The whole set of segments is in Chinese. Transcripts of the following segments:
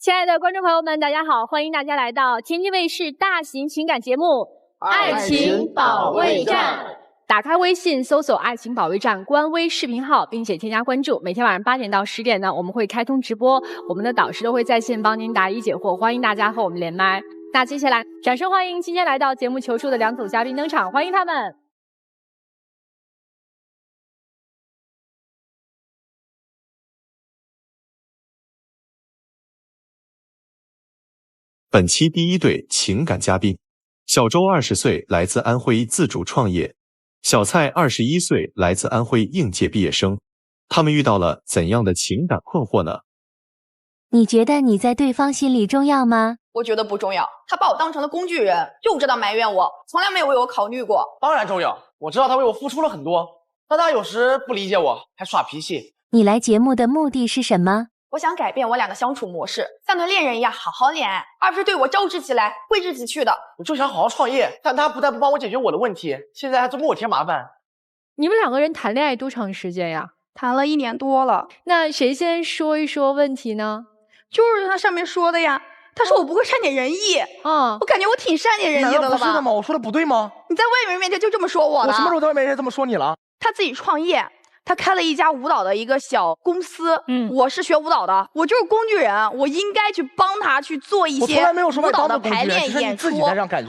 亲爱的观众朋友们，大家好，欢迎大家来到天津卫视大型情感节目《爱情保卫战》。打开微信，搜索“爱情保卫战”官微视频号，并且添加关注。每天晚上8点到10点呢，我们会开通直播，我们的导师都会在线帮您答疑解惑，欢迎大家和我们连麦。那接下来，掌声欢迎今天来到节目求助的2组嘉宾登场，欢迎他们。本期第一对情感嘉宾，小周20岁，来自安徽，自主创业；小蔡21岁，来自安徽，应届毕业生。他们遇到了怎样的情感困惑呢？你觉得你在对方心里重要吗？我觉得不重要，他把我当成了工具人，就知道埋怨我，从来没有为我考虑过。当然重要，我知道他为我付出了很多，但他有时不理解我，还耍脾气。你来节目的目的是什么？我想改变我俩的相处模式，像对恋人一样好好恋爱，而不是对我招之即来挥之即去的。我就想好好创业，但他不但不帮我解决我的问题，现在还总给我添麻烦。你们2个人谈恋爱多长时间呀？谈了1年多了。那谁先说一说问题呢？就是他上面说的呀，他说我不会善解人意。我感觉我挺善解人意的了吧？不是的吗？我说的不对吗？你在外面面前就这么说我了？我什么时候在外面这么说你了？他自己创业。他开了一家舞蹈的一个小公司，我是学舞蹈的，我就是工具人，我应该去帮他去做一些舞蹈的排练演出。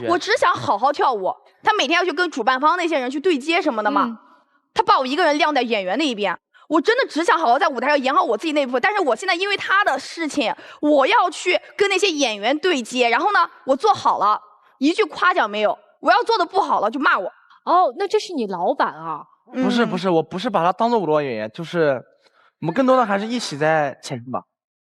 我只想好好跳舞。他每天要去跟主办方那些人去对接什么的嘛，他把我一个人晾在演员那一边。我真的只想好好在舞台上演好我自己那部分，但是我现在因为他的事情，我要去跟那些演员对接，然后呢，我做好了，一句夸奖没有，我要做的不好了就骂我。哦，那这是你老板啊？不是，我不是把他当做舞蹈演员，就是我们更多的还是一起在前进吧。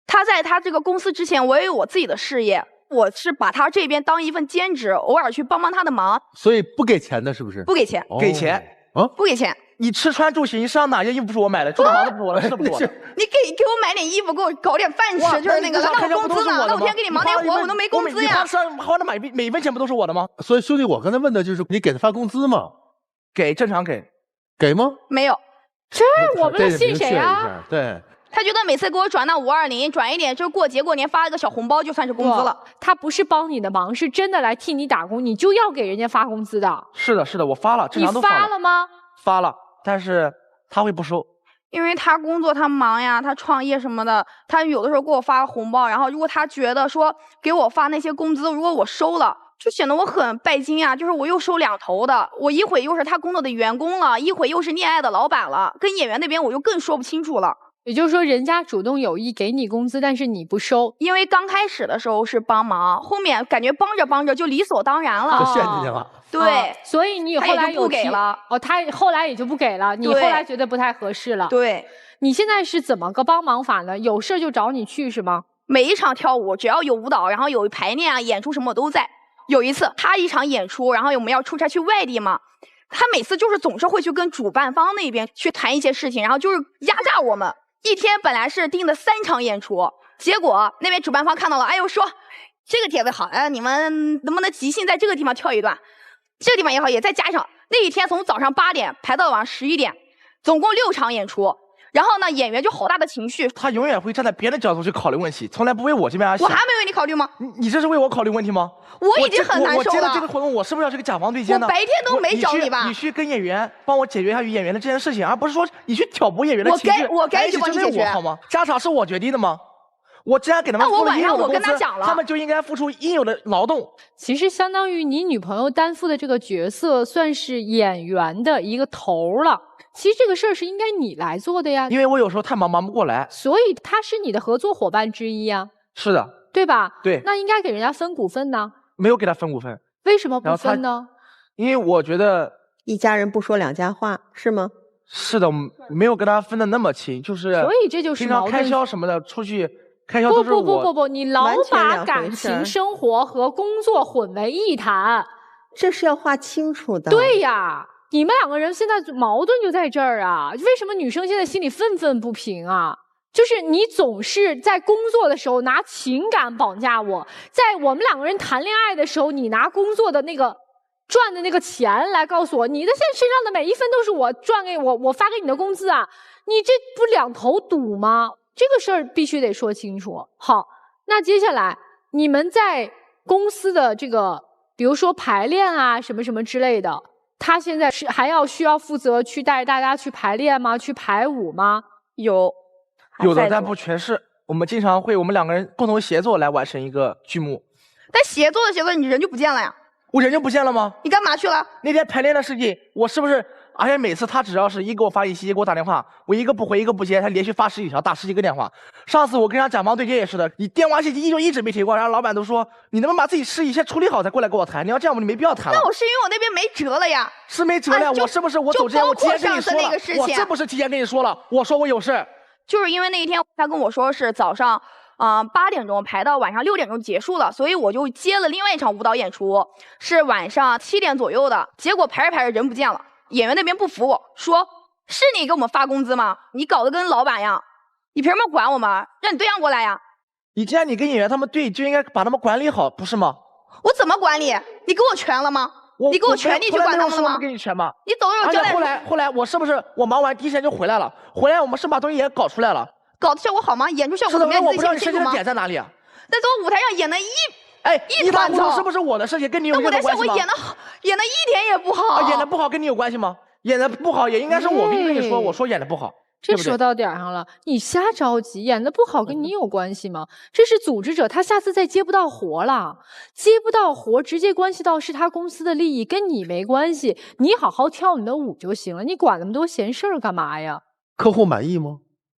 他在他这个公司之前，我也有我自己的事业，我是把他这边当一份兼职，偶尔去帮帮他的忙。所以不给钱的是不是？不给钱，给钱啊？不给钱。你吃穿住行，你身上哪件衣服不是我买的？住的房子不是我的，是不是我的？你给我买点衣服，给我搞点饭吃，就是那个那我工资呢？那我天天给你忙点活，我都没工资呀。你花的每一分钱不都是我的吗？所以兄弟，我刚才问的就是你给他发工资吗？给，正常给。给吗？没有，这我们信谁啊？对，他觉得每次给我转到520，转一点，就是过节过年发一个小红包就算是工资了。他不是帮你的忙，是真的来替你打工，你就要给人家发工资的。是的，我发了，正常都发了。你发了吗？发了，但是他会不收，因为他工作他忙呀，他创业什么的，他有的时候给我发红包，然后如果他觉得说给我发那些工资，如果我收了。就显得我很拜金啊，就是我又收2头的，我一会又是他工作的员工了，一会又是恋爱的老板了，跟演员那边我就更说不清楚了。也就是说，人家主动有意给你工资，但是你不收，因为刚开始的时候是帮忙，后面感觉帮着就理所当然了，就陷进去了。对，所以你后来就不给了。哦，他后来也就不给了，你后来觉得不太合适了。对，你现在是怎么个帮忙法呢？有事就找你去是吗？每一场跳舞，只要有舞蹈，然后有排练啊、演出什么我都在。有一次他一场演出，然后我们要出差去外地嘛，他每次就是总是会去跟主办方那边去谈一些事情，然后就是压榨我们。一天本来是定的3场演出，结果那边主办方看到了，哎呦说这个帖子好你们能不能即兴在这个地方跳一段，这个地方也好，也再加上。那一天从早上8点排到晚上11点，总共6场演出。然后呢，演员就好大的情绪，他永远会站在别人的角度去考虑问题，从来不为我这边想。我还没为你考虑吗？你这是为我考虑问题吗？我已经很难受了。我接了这个活动，我是不是要这个甲方对接呢？我白天都没找你吧？你去跟演员帮我解决一下与演员的这件事情，而不是说你去挑拨演员的情绪。我该去帮你解决好吗？家场是我决定的吗？我既然给他们付了应有的工资，他们就应该付出应有的劳动。其实相当于你女朋友担负的这个角色，算是演员的一个头了。其实这个事儿是应该你来做的呀，因为我有时候太忙不过来，所以他是你的合作伙伴之一呀。是的，对吧？对，那应该给人家分股份呢。没有给他分股份，为什么不分呢？因为我觉得一家人不说两家话，是吗？是的，没有跟他分的那么清，就是所以这就是平常开销什么的出去。开销都是我不，你老把感情生活和工作混为一谈，这是要划清楚的。对呀，你们2个人现在矛盾就在这儿啊！为什么女生现在心里愤愤不平啊？就是你总是在工作的时候拿情感绑架我，在我们2个人谈恋爱的时候，你拿工作的那个赚的那个钱来告诉我，你的现在身上的每一分都是我赚给我发给你的工资啊！你这不2头堵吗？这个事儿必须得说清楚。好，那接下来你们在公司的这个，比如说排练啊，什么什么之类的，他现在是还需要负责去带大家去排练吗？去排舞吗？有的，但不全是。我们经常会我们2个人共同协作来完成一个剧目。但协作，你人就不见了呀？我人就不见了吗？你干嘛去了？那天排练的事情，我是不是？而且每次他只要是一给我发信息，给我打电话，我一个不回，一个不接，他连续发10几条，打10几个电话。上次我跟人家甲方对接也是的，你电话信息一直没提过，然后老板都说你能不能把自己事情先处理好再过来跟我谈？你要这样，你没必要谈了。那我是因为我那边没辙了呀。是没辙了，我是不是我走之前我提前跟你说了？我是不是提前跟你说了？我说我有事。就是因为那一天他跟我说是早上8点钟排到晚上6点钟结束了，所以我就接了另外一场舞蹈演出，是晚上7点左右的。结果排着排着人不见了，演员那边不服我说：“是你给我们发工资吗？你搞得跟老板一样，你凭什么管我们？让你对象过来呀！”既然你跟演员他们对，就应该把他们管理好，不是吗？我怎么管理？你给我权了吗？你给我权利去管他们了吗？我给你权吗？你走有交代。后来我是不是我忙完第一时间就回来了？回来我们是把东西也搞出来了。搞的效果好吗？演出效果怎么样？我不知道你生气的点在哪里啊？在舞台上演的一团糟，是不是我的事情跟你有任何关系吗？那舞台效果演的一点也不好。演的不好跟你有关系吗？演的不好也应该是我跟你说，我说演的不好。这说到点上了，你瞎着急，演的不好跟你有关系吗？这是组织者，他下次再接不到活了，接不到活直接关系到是他公司的利益，跟你没关系。你好好跳你的舞就行了，你管那么多闲事儿干嘛呀？客户满意吗？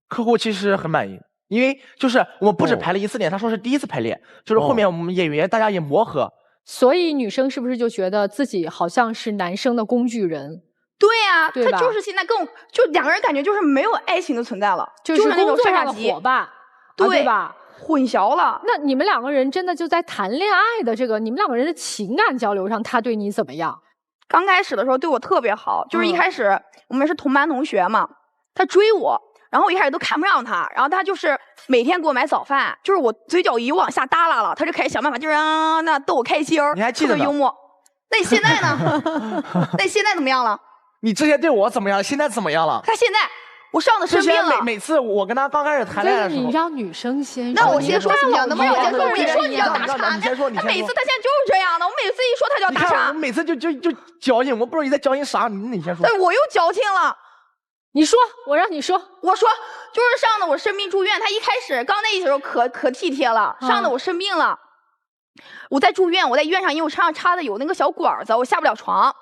客户其实很满意，因为就是我们不止排了1次练，他说是第1次排练，就是后面我们演员大家也磨合，所以女生是不是就觉得自己好像是男生的工具人？对呀，他就是现在就2个人感觉就是没有爱情的存在了，就是那种工作上的伙伴，对吧？混淆了。那你们2个人真的就在谈恋爱的你们2个人的情感交流上，他对你怎么样？刚开始的时候对我特别好，就是一开始我们是同班同学嘛，他追我。然后我一开始都看不上他，然后他就是每天给我买早饭，就是我嘴角一往下耷拉了，他就开始想办法，就是那逗我开心，你还记得呢？特别幽默。那你现在呢？那你现在怎么样了？你之前对我怎么样？现在怎么样了？他现在我上的生病了。每次我跟他刚开始谈恋爱的时候，你让女生先说。那我先说行不行？能不能我先说？我一说你就要打岔。你先说，他每次他现在就是这样的，我每次一说他就要打岔。我每次就矫情，我不知道你在矫情啥，你先说。对，我又矫情了。你说，我让你说。我说，就是上的我生病住院，他一开始刚那时候可体贴了，上的我生病了，我在住院，我在医院上，因为我身上插的有那个小管子，我下不了床，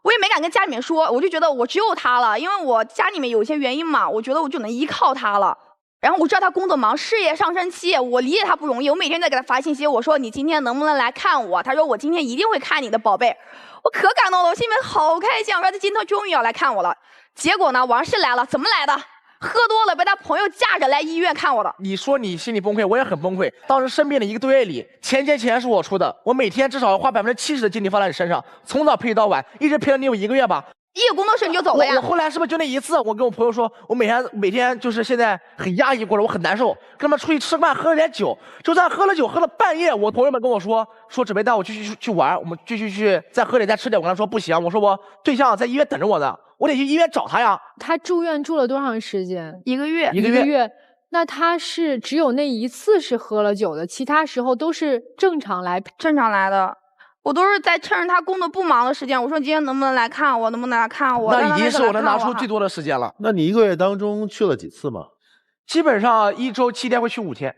我也没敢跟家里面说，我就觉得我只有他了，因为我家里面有一些原因嘛，我觉得我就能依靠他了。然后我知道他工作忙，事业上升期，我理解他不容易，我每天在给他发信息，我说你今天能不能来看我？他说我今天一定会看你的，宝贝。我可感动了，我心里面好开心，我说他今天终于要来看我了。结果呢，王是来了，怎么来的？喝多了被他朋友架着来医院看我的。你说你心里崩溃，我也很崩溃。当时生病的1个多月里，钱是我出的，我每天至少要花70%的精力放在你身上，从早陪你到晚，一直陪了你有1个月吧。一有工作室你就走了呀？我后来是不是就那一次？我跟我朋友说，我每天就是现在很压抑过着，我很难受，跟他们出去吃饭，喝了点酒，就算喝了酒，喝了半夜，我朋友们跟我说准备带我去玩，我们继续去再喝点再吃点。我跟他说不行，我说我对象在医院等着我呢，我得去医院找他呀。他住院住了多长时间？1个月。1个月。那他是只有那一次是喝了酒的，其他时候都是正常来的。我都是在趁着他工作不忙的时间，我说今天能不能来看我，能不能来看我？那已经是我能拿出最多的时间了。那你1个月当中去了几次嘛？基本上1周7天会去5天。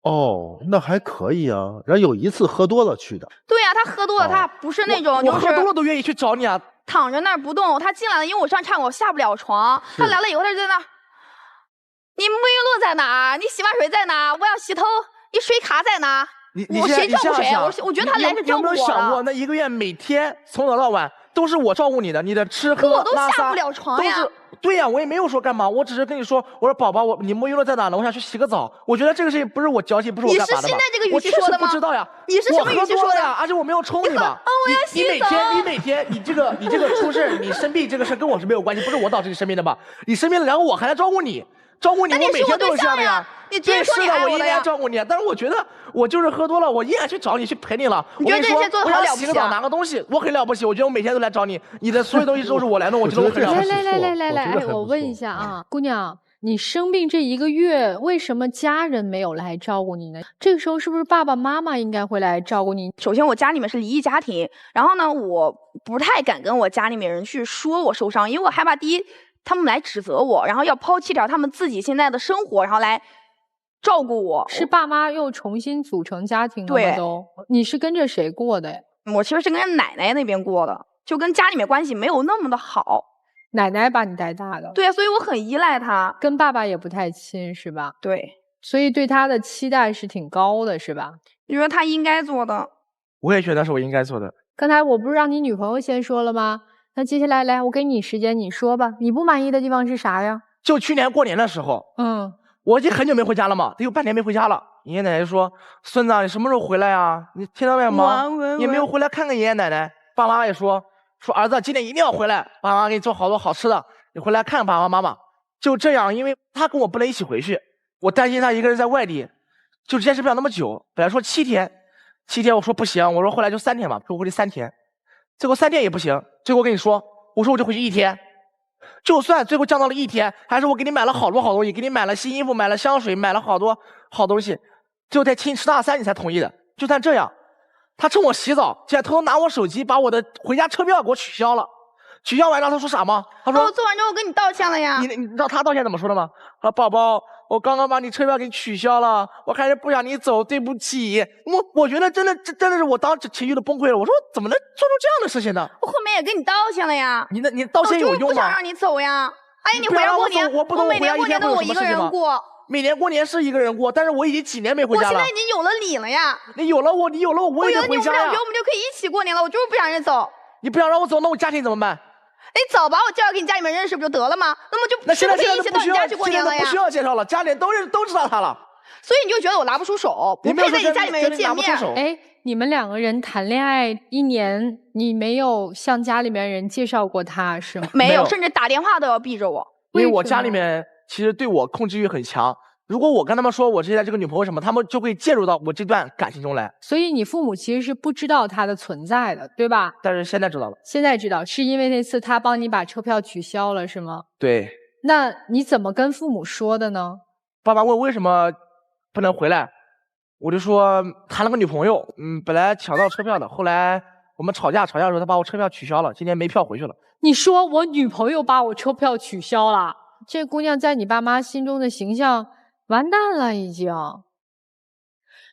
哦，那还可以啊。然后有一次喝多了去的。对呀，他喝多了，他不是那种就是我喝多了都愿意去找你啊。躺着那儿不动，他进来了，因为我上唱我下不了床，他来了以后他就在那，你沐浴露在哪？你洗发水在哪？我要洗头，你水卡在哪？我谁照顾谁？我觉得他来是照顾我了。有没有想过，那1个月每天从早到晚都是我照顾你的，你的吃喝拉撒，可我都下不了床呀。对呀，我也没有说干嘛，我只是跟你说，我说宝宝，你沐浴露在哪呢？我想去洗个澡。我觉得这个事情不是我矫情，不是我干嘛的吧？你是现在这个语气说的吗？我不知道呀。你是什么语气说的呀？而且我没有冲你吧？我要洗澡。你每天你这个出事，你生病这个事跟我是没有关系，不是我导致你生病的吧？你生病了，然后我还来照顾你。我每天都是这样的呀。你直接说你爱我应该照顾你，但是我觉得我就是喝多了，我依然去找你去陪你了。你觉得这些做的好了不起？洗个澡拿个东西，我很了不起。我觉得我每天都来找你，你的所有东西都是我来弄，我觉得我很了不起。来，我问一下啊，姑娘，你生病这1个月，为什么家人没有来照顾你呢？这个时候是不是爸爸妈妈应该会来照顾你？首先我家里面是离异家庭，然后呢，我不太敢跟我家里面人去说我受伤，因为我害怕第一他们来指责我，然后要抛弃掉他们自己现在的生活，然后来照顾我。是爸妈又重新组成家庭了吗？对，你是跟着谁过的呀？我其实是跟奶奶那边过的，就跟家里面关系没有那么的好。奶奶把你带大的。对，所以我很依赖她。跟爸爸也不太亲是吧？对，所以对他的期待是挺高的是吧？你说他应该做的。我也觉得是我应该做的。刚才我不是让你女朋友先说了吗？那接下来来，我给你时间，你说吧，你不满意的地方是啥呀？就去年过年的时候，我已经很久没回家了嘛，得有半年没回家了。爷爷奶奶说：“孙子，你什么时候回来呀？你天天外面忙，也没有回来看看爷爷奶奶。”爸妈也说儿子今天一定要回来，爸妈给你做好多好吃的，你回来看爸爸妈妈。就这样，因为他跟我不能一起回去，我担心他一个人在外地，就坚持不了那么久。本来说7天我说不行，我说后来就3天吧，说回去3天，最后3天也不行，最后我跟你说，我说我就回去1天。就算最后降到了1天，还是我给你买了好多好东西，给你买了新衣服，买了香水，买了好多好东西，最后在请你吃大餐你才同意的。就算这样，他趁我洗澡，竟然偷偷拿我手机，把我的回家车票给我取消了。取消完让他说啥吗？他说：“我做完之后我跟你道歉了呀。”你知道他道歉怎么说的吗？他说：“宝宝，我刚刚把你车票给你取消了，我还是不想你走，对不起。”我觉得真的是我当时情绪都崩溃了。我说怎么能做出这样的事情呢？我后面也跟你道歉了呀。你道歉有用吗？我就是不想让你走呀。哎，你回家过年，我每年过年都我一个人过。每年过年是一个人过，但是我已经几年没回家了。我现在已经有了你了呀。你有了我，我也得回家呀。我觉得我们就可以一起过年了，我就是不想让你走。你不想让我走，那我家庭怎么办？你早把我介绍给你家里面认识不就得了吗？那么就现在一起到你家去过年了呀？不需要介绍了，家里人都知道他了。所以你就觉得我拿不出手，不配在你家里面人见面。哎，你们2个人谈恋爱1年，你没有向家里面人介绍过他是吗？没有，甚至打电话都要逼着我。因为我家里面其实对我控制欲很强。如果我跟他们说我现在这个女朋友什么，他们就会介入到我这段感情中来。所以你父母其实是不知道他的存在的，对吧？但是现在知道了。现在知道，是因为那次他帮你把车票取消了，是吗？对。那你怎么跟父母说的呢？爸爸问为什么不能回来，我就说谈了个女朋友，本来抢到车票的，后来我们吵架的时候，他把我车票取消了，今天没票回去了。你说我女朋友把我车票取消了，这姑娘在你爸妈心中的形象完蛋了已经。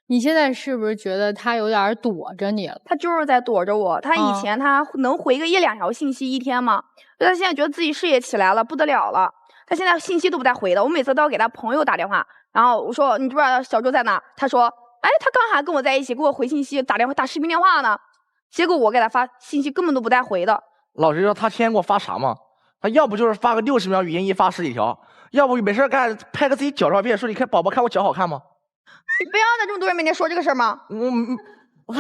你现在是不是觉得他有点躲着你了？他就是在躲着我。他以前他能回个1-2条信息1天吗？他现在觉得自己事业起来了，不得了了。他现在信息都不带回的，我每次都要给他朋友打电话，然后我说你知不知道小周在哪？他说哎，他刚还跟我在一起，给我回信息，打视频电话呢。结果我给他发信息根本都不带回的。老实说，他天天给我发啥吗？他要不就是发个60秒语音一发10几条，要不没事干拍个自己脚照片，说你看宝宝看我脚好看吗？你不要在这么多人面前说这个事儿吗？这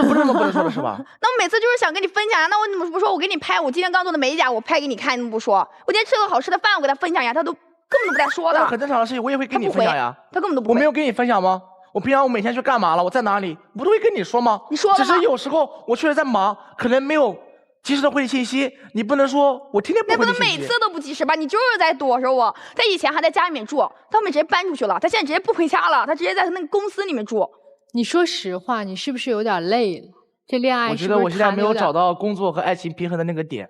不是不能说的是吧？那我每次就是想跟你分享，那我怎么不说我给你拍我今天刚做的美甲，我拍给你看，你怎么不说？我今天吃了好吃的饭，我给他分享呀，他都根本都不带说的。很正常的事情，我也会跟你分享呀。他根本都不会。我没有跟你分享吗？我平常我每天去干嘛了？我在哪里？不都会跟你说吗？你说了吗？只是有时候我确实在忙，可能没有及时的回你信息。你不能说我天天不回你信息。那不能每次都不及时吧？你就是在躲着我。他以前还在家里面住，他后面直接搬出去了。他现在直接不回家了，他直接在他那个公司里面住。你说实话，你是不是有点累了？这恋爱我觉得我现在没有找到工作和爱情平衡的那个点，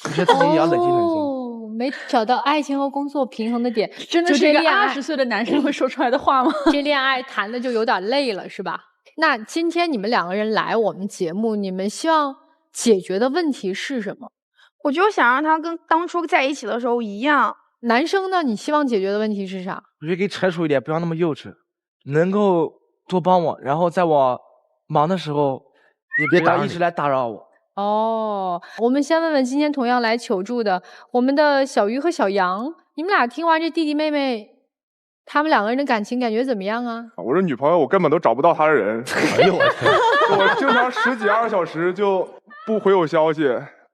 我觉得自己也要冷静冷静。哦，没找到爱情和工作平衡的点，真的是一个20岁的男生会说出来的话吗？这恋爱谈的就有点累了，是吧？那今天你们2个人来我们节目，你们希望解决的问题是什么？我就想让他跟当初在一起的时候一样。男生呢？你希望解决的问题是啥？我觉得可以成熟一点，不要那么幼稚，能够多帮我，然后在我忙的时候也不要一直来打扰我。哦，我们先问问今天同样来求助的我们的小鱼和小杨，你们俩听完这弟弟妹妹他们2个人的感情感觉怎么样啊？我这女朋友我根本都找不到她的人，哎呦我天！我经常10几20小时就不回我消息。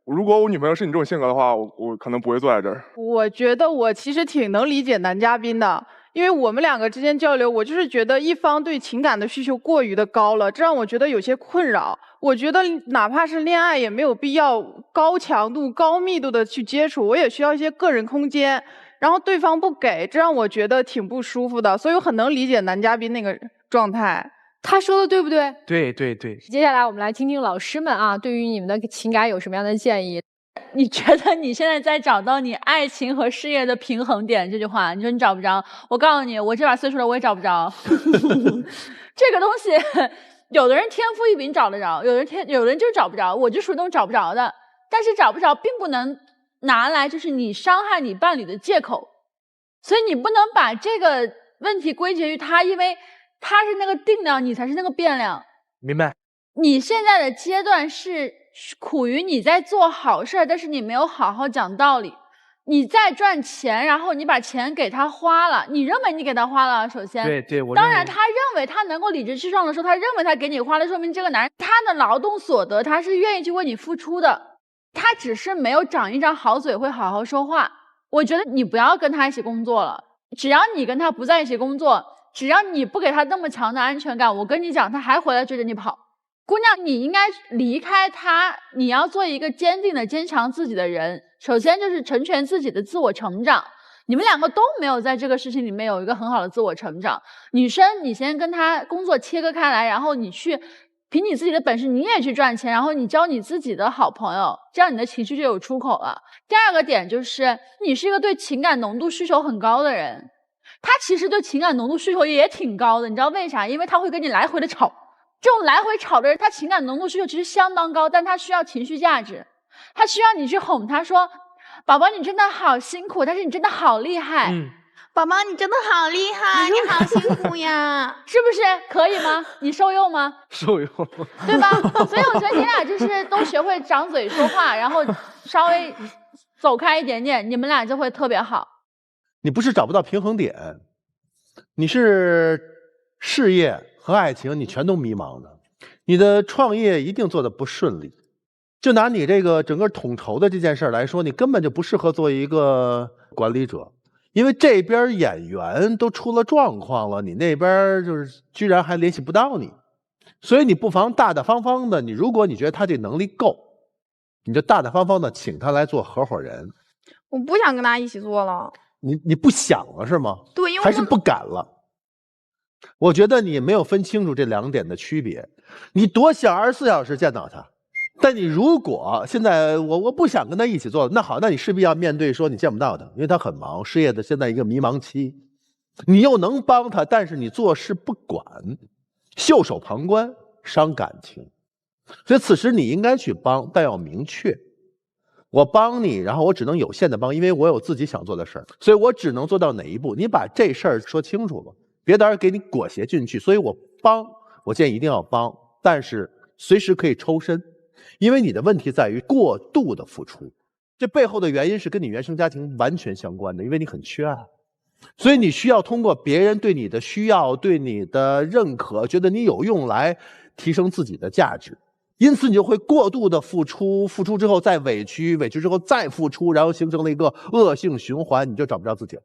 如果我女朋友是你这种性格的话，我可能不会坐在这儿。我觉得我其实挺能理解男嘉宾的，因为我们2个之间交流，我就是觉得一方对情感的需求过于的高了，这让我觉得有些困扰。我觉得哪怕是恋爱，也没有必要高强度、高密度的去接触，我也需要一些个人空间。然后对方不给，这让我觉得挺不舒服的，所以我很能理解男嘉宾那个状态。他说的对不对？对对对。接下来我们来听听老师们啊，对于你们的情感有什么样的建议？你觉得你现在在找到你爱情和事业的平衡点？这句话，你说你找不着？我告诉你，我这把岁数了，我也找不着。这个东西，有的人天赋异禀找得着，有的人就是找不着。我就属于那种找不着的，但是找不着并不能拿来就是你伤害你伴侣的借口，所以你不能把这个问题归结于他，因为他是那个定量，你才是那个变量。明白。你现在的阶段是苦于你在做好事，但是你没有好好讲道理。你在赚钱，然后你把钱给他花了，你认为你给他花了，首先，对，我当然他认为他能够理直气壮的说，他认为他给你花了，说明这个男人他的劳动所得他是愿意去为你付出的，他只是没有长一张好嘴，会好好说话。我觉得你不要跟他一起工作了，只要你跟他不在一起工作，只要你不给他那么强的安全感，我跟你讲，他还回来追着你跑。姑娘，你应该离开他，你要做一个坚定的、坚强自己的人。首先就是成全自己的自我成长。你们两个都没有在这个事情里面有一个很好的自我成长。女生，你先跟他工作切割开来，然后你去凭你自己的本事，你也去赚钱，然后你交你自己的好朋友，这样你的情绪就有出口了。第二个点就是，你是一个对情感浓度需求很高的人，他其实对情感浓度需求也挺高的，你知道为啥？因为他会跟你来回的吵。这种来回吵的人，他情感浓度需求其实相当高，但他需要情绪价值，他需要你去哄他说：“宝宝，你真的好辛苦，但是你真的好厉害。”宝宝，你真的好厉害，你好辛苦呀，是不是？可以吗？你受用吗？受用，对吧？所以我觉得你俩就是都学会长嘴说话，然后稍微走开一点点，你们俩就会特别好。你不是找不到平衡点，你是事业和爱情你全都迷茫的，你的创业一定做得不顺利。就拿你这个整个统筹的这件事来说，你根本就不适合做一个管理者，因为这边演员都出了状况了，你那边就是居然还联系不到你，所以你不妨大大方方的，如果你觉得他这能力够，你就大大方方的请他来做合伙人。我不想跟他一起做了。你不想了是吗？对，因为还是不敢了。我觉得你没有分清楚这两点的区别。你多想24小时见到他，但你如果现在我不想跟他一起做，那好，那你势必要面对说你见不到他，因为他很忙，事业的现在一个迷茫期。你又能帮他，但是你做事不管，袖手旁观，伤感情。所以此时你应该去帮，但要明确，我帮你，然后我只能有限的帮，因为我有自己想做的事儿，所以我只能做到哪一步。你把这事儿说清楚了，别到时候给你裹挟进去。所以我帮，我建议一定要帮，但是随时可以抽身，因为你的问题在于过度的付出，这背后的原因是跟你原生家庭完全相关的，因为你很缺爱，所以你需要通过别人对你的需要、对你的认可，觉得你有用来提升自己的价值。因此你就会过度的付出，付出之后再委屈，委屈之后再付出，然后形成了一个恶性循环，你就找不着自己了。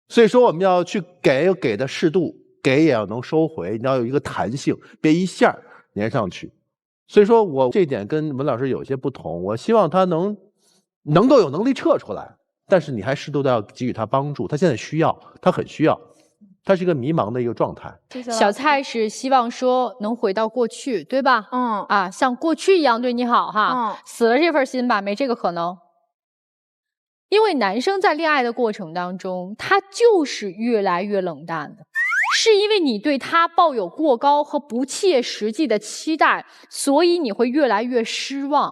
所以说我们要去给的适度，给也要能收回，你要有一个弹性，别一下粘上去。所以说我这一点跟文老师有些不同，我希望他能够有能力撤出来，但是你还适度的要给予他帮助，他现在需要，他很需要，他是一个迷茫的一个状态。小蔡是希望说能回到过去，对吧？像过去一样对你好哈。死了这份心吧，没这个可能。因为男生在恋爱的过程当中，他就是越来越冷淡的，是因为你对他抱有过高和不切实际的期待，所以你会越来越失望。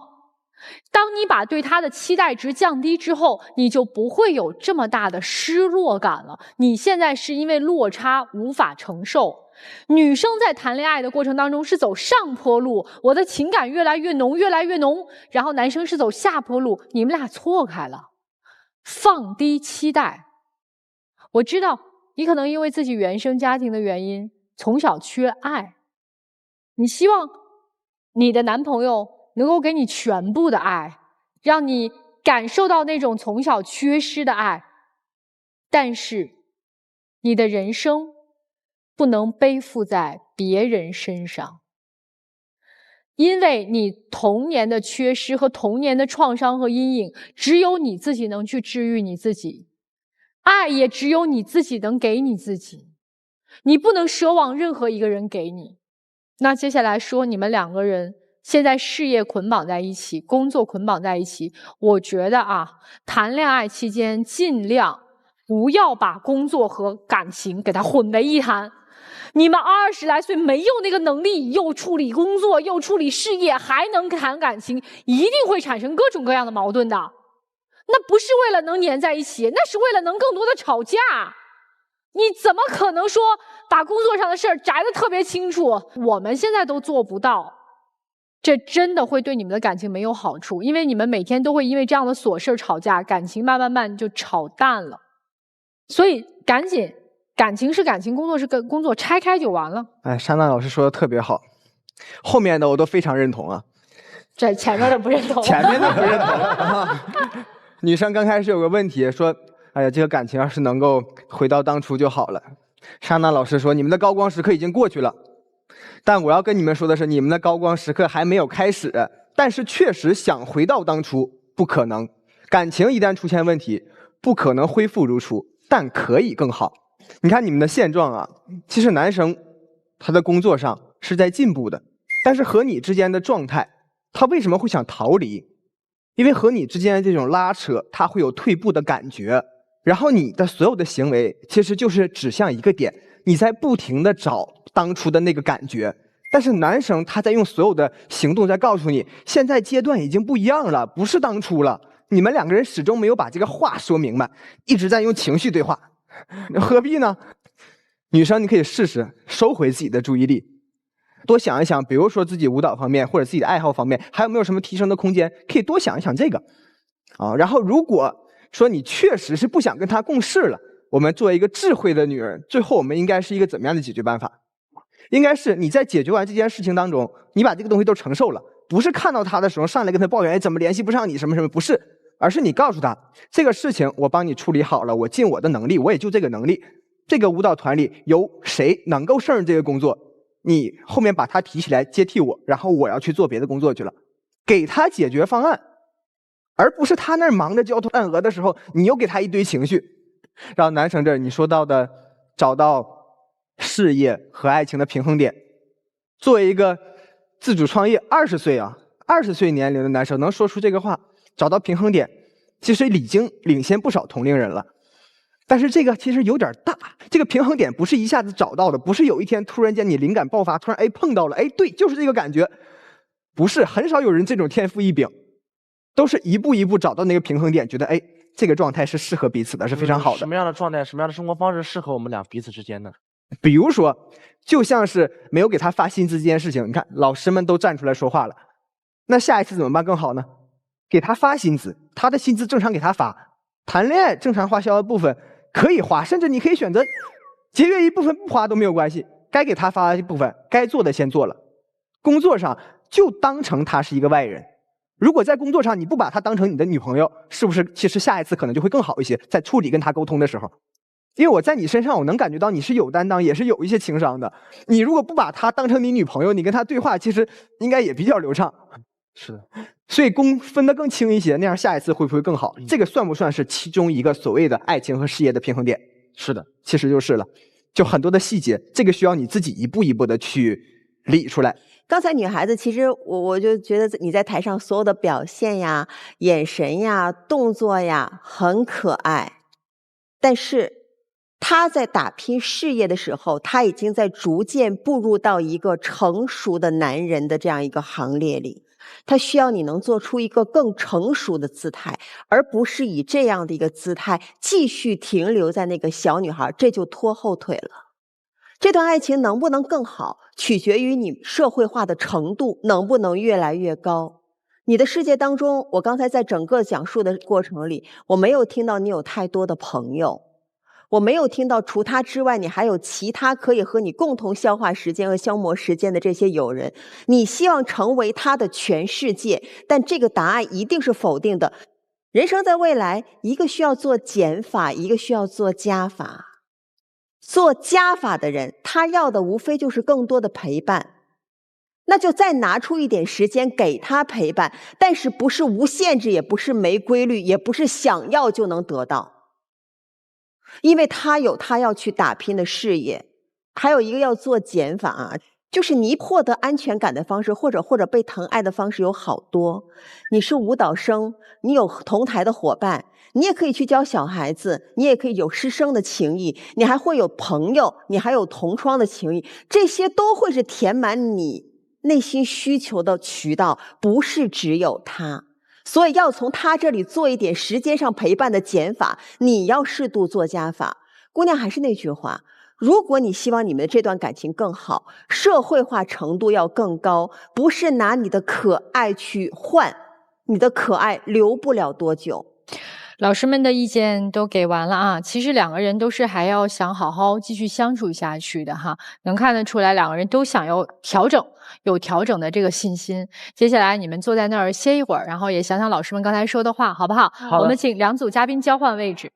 当你把对他的期待值降低之后，你就不会有这么大的失落感了。你现在是因为落差无法承受。女生在谈恋爱的过程当中是走上坡路，我的情感越来越浓，越来越浓，然后男生是走下坡路，你们俩错开了。放低期待。我知道你可能因为自己原生家庭的原因，从小缺爱，你希望你的男朋友能够给你全部的爱，让你感受到那种从小缺失的爱。但是你的人生不能背负在别人身上，因为你童年的缺失和童年的创伤和阴影，只有你自己能去治愈你自己。爱也只有你自己能给你自己，你不能奢望任何一个人给你。那接下来说你们两个人现在事业捆绑在一起，工作捆绑在一起，我觉得啊，谈恋爱期间尽量不要把工作和感情给它混为一谈。你们20来岁没有那个能力，又处理工作又处理事业，还能谈感情，一定会产生各种各样的矛盾的。那不是为了能粘在一起，那是为了能更多的吵架。你怎么可能说把工作上的事儿摘得特别清楚？我们现在都做不到，这真的会对你们的感情没有好处，因为你们每天都会因为这样的琐事吵架，感情慢慢就炒淡了。所以赶紧，感情是感情，工作是工作，拆开就完了。哎，珊娜老师说的特别好，后面的我都非常认同啊。这前面的不认同，前面的不认同。女生刚开始有个问题说，哎呀，这个感情要是能够回到当初就好了。莎娜老师说，你们的高光时刻已经过去了，但我要跟你们说的是，你们的高光时刻还没有开始。但是确实想回到当初不可能，感情一旦出现问题，不可能恢复如初，但可以更好。你看你们的现状啊，其实男生他的工作上是在进步的，但是和你之间的状态，他为什么会想逃离？因为和你之间的这种拉扯，他会有退步的感觉，然后你的所有的行为其实就是指向一个点，你在不停的找当初的那个感觉。但是男生他在用所有的行动在告诉你，现在阶段已经不一样了，不是当初了。你们两个人始终没有把这个话说明白，一直在用情绪对话，何必呢？女生你可以试试收回自己的注意力，多想一想，比如说自己舞蹈方面或者自己的爱好方面还有没有什么提升的空间，可以多想一想这个啊。然后如果说你确实是不想跟他共事了，我们作为一个智慧的女人，最后我们应该是一个怎么样的解决办法？应该是你在解决完这件事情当中，你把这个东西都承受了，不是看到他的时候上来跟他抱怨，哎，怎么联系不上你什么什么，不是，而是你告诉他这个事情我帮你处理好了，我尽我的能力，我也就这个能力。这个舞蹈团里有谁能够胜任这个工作，你后面把他提起来接替我，然后我要去做别的工作去了，给他解决方案，而不是他那儿忙着焦头烂额的时候，你又给他一堆情绪。然后男生这儿你说到的找到事业和爱情的平衡点，作为一个自主创业20岁啊，20岁年龄的男生能说出这个话，找到平衡点，其实已经领先不少同龄人了。但是这个其实有点大，这个平衡点不是一下子找到的，不是有一天突然间你灵感爆发，突然哎碰到了，哎对，就是这个感觉，不是，很少有人这种天赋异禀，都是一步一步找到那个平衡点，觉得哎这个状态是适合彼此的，是非常好的。什么样的状态，什么样的生活方式适合我们俩彼此之间的？比如说，就像是没有给他发薪资这件事情，你看老师们都站出来说话了，那下一次怎么办更好呢？给他发薪资，他的薪资正常给他发，谈恋爱正常花销的部分可以花，甚至你可以选择节约一部分不花都没有关系，该给他发的一部分该做的先做了。工作上就当成他是一个外人，如果在工作上你不把他当成你的女朋友，是不是其实下一次可能就会更好一些，在处理跟他沟通的时候。因为我在你身上我能感觉到你是有担当，也是有一些情商的，你如果不把他当成你女朋友，你跟他对话其实应该也比较流畅。是的，所以工分得更轻一些，那样下一次会不会更好？这个算不算是其中一个所谓的爱情和事业的平衡点？是的，其实就是了，就很多的细节，这个需要你自己一步一步的去理出来。刚才女孩子，其实我就觉得你在台上所有的表现呀、眼神呀、动作呀很可爱，但是她在打拼事业的时候，她已经在逐渐步入到一个成熟的男人的这样一个行列里。他需要你能做出一个更成熟的姿态，而不是以这样的一个姿态继续停留在那个小女孩，这就拖后腿了。这段爱情能不能更好，取决于你社会化的程度能不能越来越高。你的世界当中，我刚才在整个讲述的过程里，我没有听到你有太多的朋友，我没有听到除他之外你还有其他可以和你共同消化时间和消磨时间的这些友人。你希望成为他的全世界，但这个答案一定是否定的。人生在未来，一个需要做减法，一个需要做加法。做加法的人，他要的无非就是更多的陪伴，那就再拿出一点时间给他陪伴，但是不是无限制，也不是没规律，也不是想要就能得到。因为他有他要去打拼的事业。还有一个要做减法啊，就是你获得安全感的方式，或者被疼爱的方式有好多。你是舞蹈生，你有同台的伙伴，你也可以去教小孩子，你也可以有师生的情谊，你还会有朋友，你还有同窗的情谊，这些都会是填满你内心需求的渠道，不是只有他。所以要从他这里做一点时间上陪伴的减法，你要适度做加法。姑娘，还是那句话，如果你希望你们的这段感情更好，社会化程度要更高，不是拿你的可爱去换，你的可爱留不了多久。老师们的意见都给完了啊，其实两个人都是还要想好好继续相处下去的哈，能看得出来两个人都想要调整，有调整的这个信心。接下来你们坐在那儿歇一会儿，然后也想想老师们刚才说的话，好不好？好的。我们请两组嘉宾交换位置。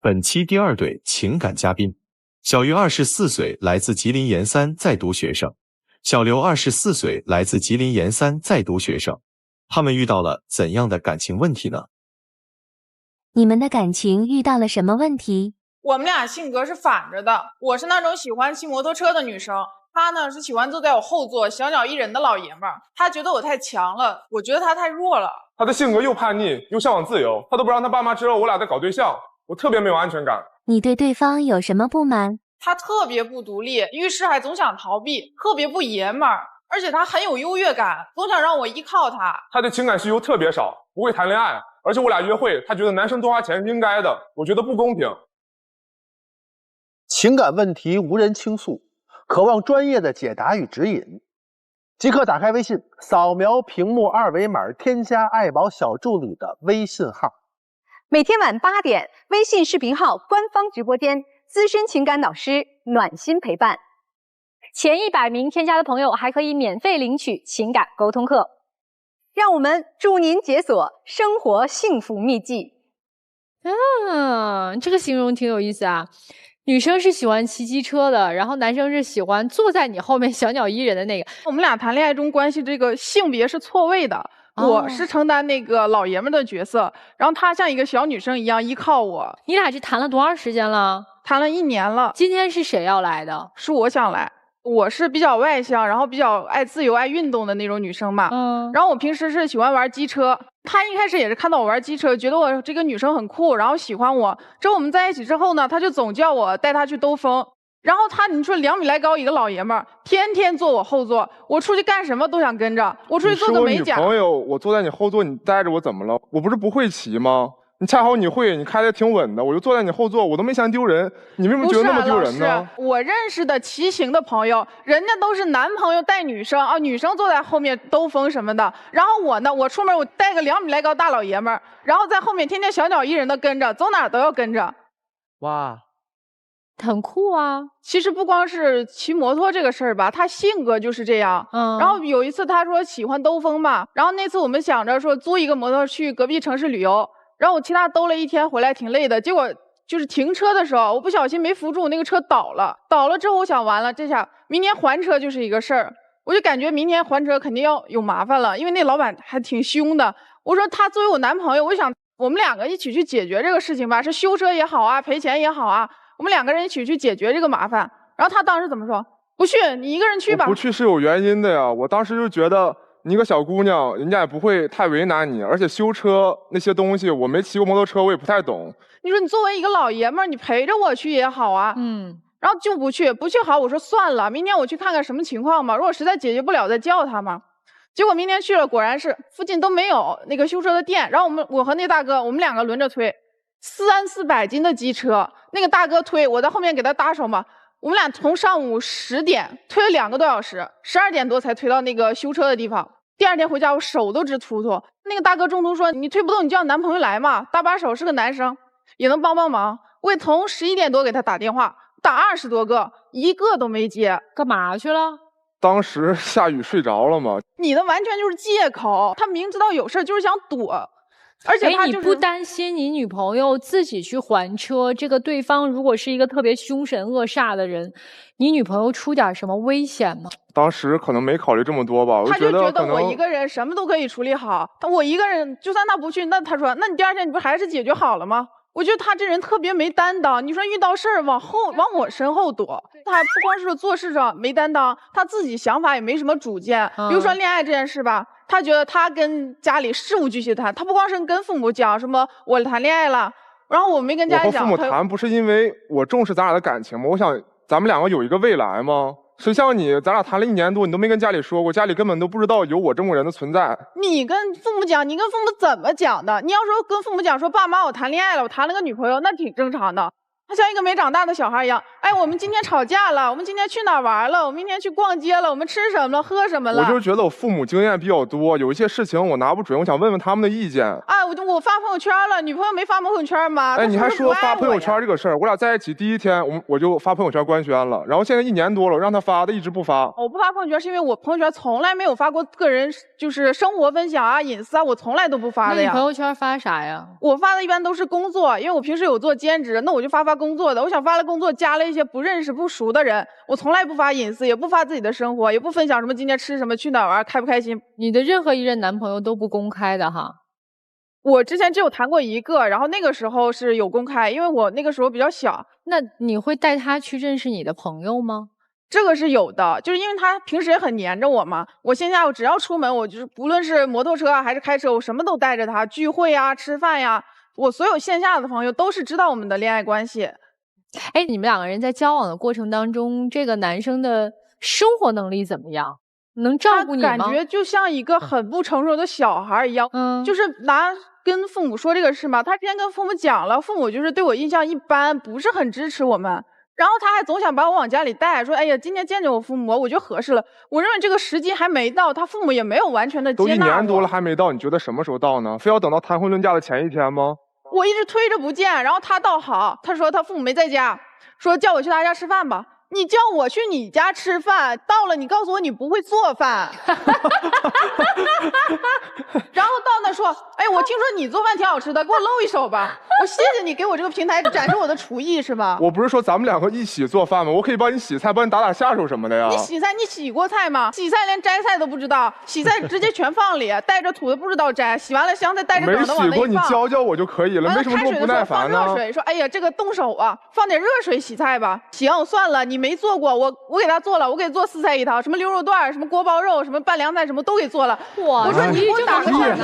本期第二对情感嘉宾，小鱼24岁，来自吉林研3在读学生；小刘24岁，来自吉林研3在读学生。他们遇到了怎样的感情问题呢？你们的感情遇到了什么问题？我们俩性格是反着的，我是那种喜欢骑摩托车的女生，他呢是喜欢坐在我后座小鸟依人的老爷们儿。他觉得我太强了，我觉得他太弱了。他的性格又叛逆又向往自由，他都不让他爸妈知道我俩在搞对象，我特别没有安全感。你对对方有什么不满？他特别不独立，遇事还总想逃避，特别不爷们儿，而且他很有优越感，总想让我依靠他。他的情感需求特别少，不会谈恋爱，而且我俩约会，他觉得男生多花钱是应该的，我觉得不公平。情感问题无人倾诉，渴望专业的解答与指引，即刻打开微信，扫描屏幕二维码，添加爱宝小助理的微信号。每天晚8点，微信视频号官方直播间，资深情感导师暖心陪伴。前100名添加的朋友还可以免费领取情感沟通课。让我们助您解锁生活幸福秘籍。这个形容挺有意思啊。女生是喜欢骑机车的，然后男生是喜欢坐在你后面小鸟依人的那个。我们俩谈恋爱中关系这个性别是错位的，我是承担那个老爷们的角色，然后他像一个小女生一样依靠我。你俩是谈了多长时间了？谈了1年了。今天是谁要来的？是我想来。我是比较外向，然后比较爱自由、爱运动的那种女生嘛。然后我平时是喜欢玩机车。他一开始也是看到我玩机车，觉得我这个女生很酷，然后喜欢我。之后我们在一起之后呢，他就总叫我带他去兜风。然后他，你说2米来高一个老爷们儿，天天坐我后座，我出去干什么都想跟着。我出去做个美甲。你是我女朋友，我坐在你后座，你带着我怎么了？我不是不会骑吗？你恰好你会，你开的挺稳的，我就坐在你后座，我都没嫌丢人，你为什么觉得那么丢人呢？我认识的骑行的朋友，人家都是男朋友带女生啊，女生坐在后面兜风什么的。然后我呢，我出门我带个2米来高大老爷们儿，然后在后面天天小鸟依人的跟着，走哪儿都要跟着。哇，很酷啊！其实不光是骑摩托这个事儿吧，他性格就是这样。然后有一次他说喜欢兜风嘛，然后那次我们想着说租一个摩托去隔壁城市旅游。然后我骑他兜了1天，回来挺累的。结果就是停车的时候，我不小心没扶住，那个车倒了。倒了之后，我想完了，这下明年还车就是一个事儿。我就感觉明年还车肯定要有麻烦了，因为那老板还挺凶的。我说他作为我男朋友，我就想我们2个一起去解决这个事情吧，是修车也好啊，赔钱也好啊，我们2个人一起去解决这个麻烦。然后他当时怎么说？不去，你一个人去吧。我不去是有原因的呀，我当时就觉得。你一个小姑娘，人家也不会太为难你，而且修车那些东西，我没骑过摩托车，我也不太懂。你说你作为一个老爷们儿，你陪着我去也好啊。然后就不去好，我说算了，明天我去看看什么情况嘛，如果实在解决不了再叫他嘛。结果明天去了，果然是附近都没有那个修车的店。然后我和那大哥，我们2个轮着推，300-400斤的机车，那个大哥推，我在后面给他搭手嘛。我们俩从上午10点推了2个多小时，12点多才推到那个修车的地方。第2天回家，我手都直突突。那个大哥中途说：“你推不动，你叫你男朋友来嘛，搭把手，是个男生，也能帮帮忙。”我也从11点多给他打电话，打20多个，一个都没接。干嘛去了？当时下雨睡着了嘛。你的完全就是借口，他明知道有事就是想躲。而且他就是你不担心你女朋友自己去还车，这个对方如果是一个特别凶神恶煞的人，你女朋友出点什么危险吗？当时可能没考虑这么多吧，他就觉得可能我一个人什么都可以处理好，我一个人就算他不去，那他说，那你第二天你不还是解决好了吗？我觉得他这人特别没担当。你说遇到事儿往我身后躲，他还不光是做事上没担当，他自己想法也没什么主见。比如说恋爱这件事吧，他觉得他跟家里事无巨细谈，他不光是跟父母讲什么我谈恋爱了，然后我没跟家里讲。我和父母谈不是因为我重视咱俩的感情吗？我想咱们两个有一个未来吗？谁像你，咱俩谈了1年多，你都没跟家里说过，家里根本都不知道有我这么个人的存在。你跟父母讲，你跟父母怎么讲的？你要说跟父母讲说，爸妈我谈恋爱了，我谈了个女朋友，那挺正常的。他像一个没长大的小孩一样，哎，我们今天吵架了，我们今天去哪儿玩了，我们明天去逛街了，我们吃什么了，喝什么了。我就是觉得我父母经验比较多，有一些事情我拿不准，我想问问他们的意见。哎，我发朋友圈了，女朋友没发朋友圈吗？哎，你还说发朋友圈这个事儿，我俩在一起第1天，我就发朋友圈官宣了，然后现在1年多了，让他发的一直不发。我不发朋友圈是因为我朋友圈从来没有发过个人就是生活分享啊、隐私啊，我从来都不发的呀。那你朋友圈发啥呀？我发的一般都是工作，因为我平时有做兼职，那我就发工作的。我想发了工作，加了一些不认识不熟的人，我从来不发隐私，也不发自己的生活，也不分享什么今天吃什么、去哪儿玩、开不开心。你的任何一任男朋友都不公开的哈？我之前只有谈过一个，然后那个时候是有公开，因为我那个时候比较小。那你会带他去认识你的朋友吗？这个是有的，就是因为他平时也很黏着我嘛。我现在我只要出门，我就是不论是摩托车啊还是开车，我什么都带着他，聚会啊、吃饭呀，我所有线下的朋友都是知道我们的恋爱关系。哎，你们两个人在交往的过程当中，这个男生的生活能力怎么样？能照顾你吗？感觉就像一个很不成熟的小孩一样。就是拿跟父母说这个事嘛，他之前跟父母讲了，父母就是对我印象一般，不是很支持我们。然后他还总想把我往家里带，说：“哎呀，今天见着我父母，我觉得合适了。”我认为这个时机还没到，他父母也没有完全的接纳我。都1年多了还没到，你觉得什么时候到呢？非要等到谈婚论嫁的前1天吗？我一直推着不见，然后他倒好，他说他父母没在家，说叫我去他家吃饭吧。你叫我去你家吃饭，到了你告诉我你不会做饭，然后到那说，哎，我听说你做饭挺好吃的，给我露一手吧。我谢谢你给我这个平台展示我的厨艺是吧？我不是说咱们两个一起做饭吗？我可以帮你洗菜，帮你打下手什么的呀。你洗菜，你洗过菜吗？洗菜连摘菜都不知道，洗菜直接全放里，带着土的不知道摘，洗完了香菜带着梗的往那一放。没洗过，你教教我就可以了，为什么这么不耐烦呢？放热水，说，哎呀，这个动手啊，放点热水洗菜吧。行，算了，你没做过，我给他做了，我给做4菜1汤，什么溜肉段，什么锅包肉，什么拌凉菜，什么都给做了。我说你给我打个下手，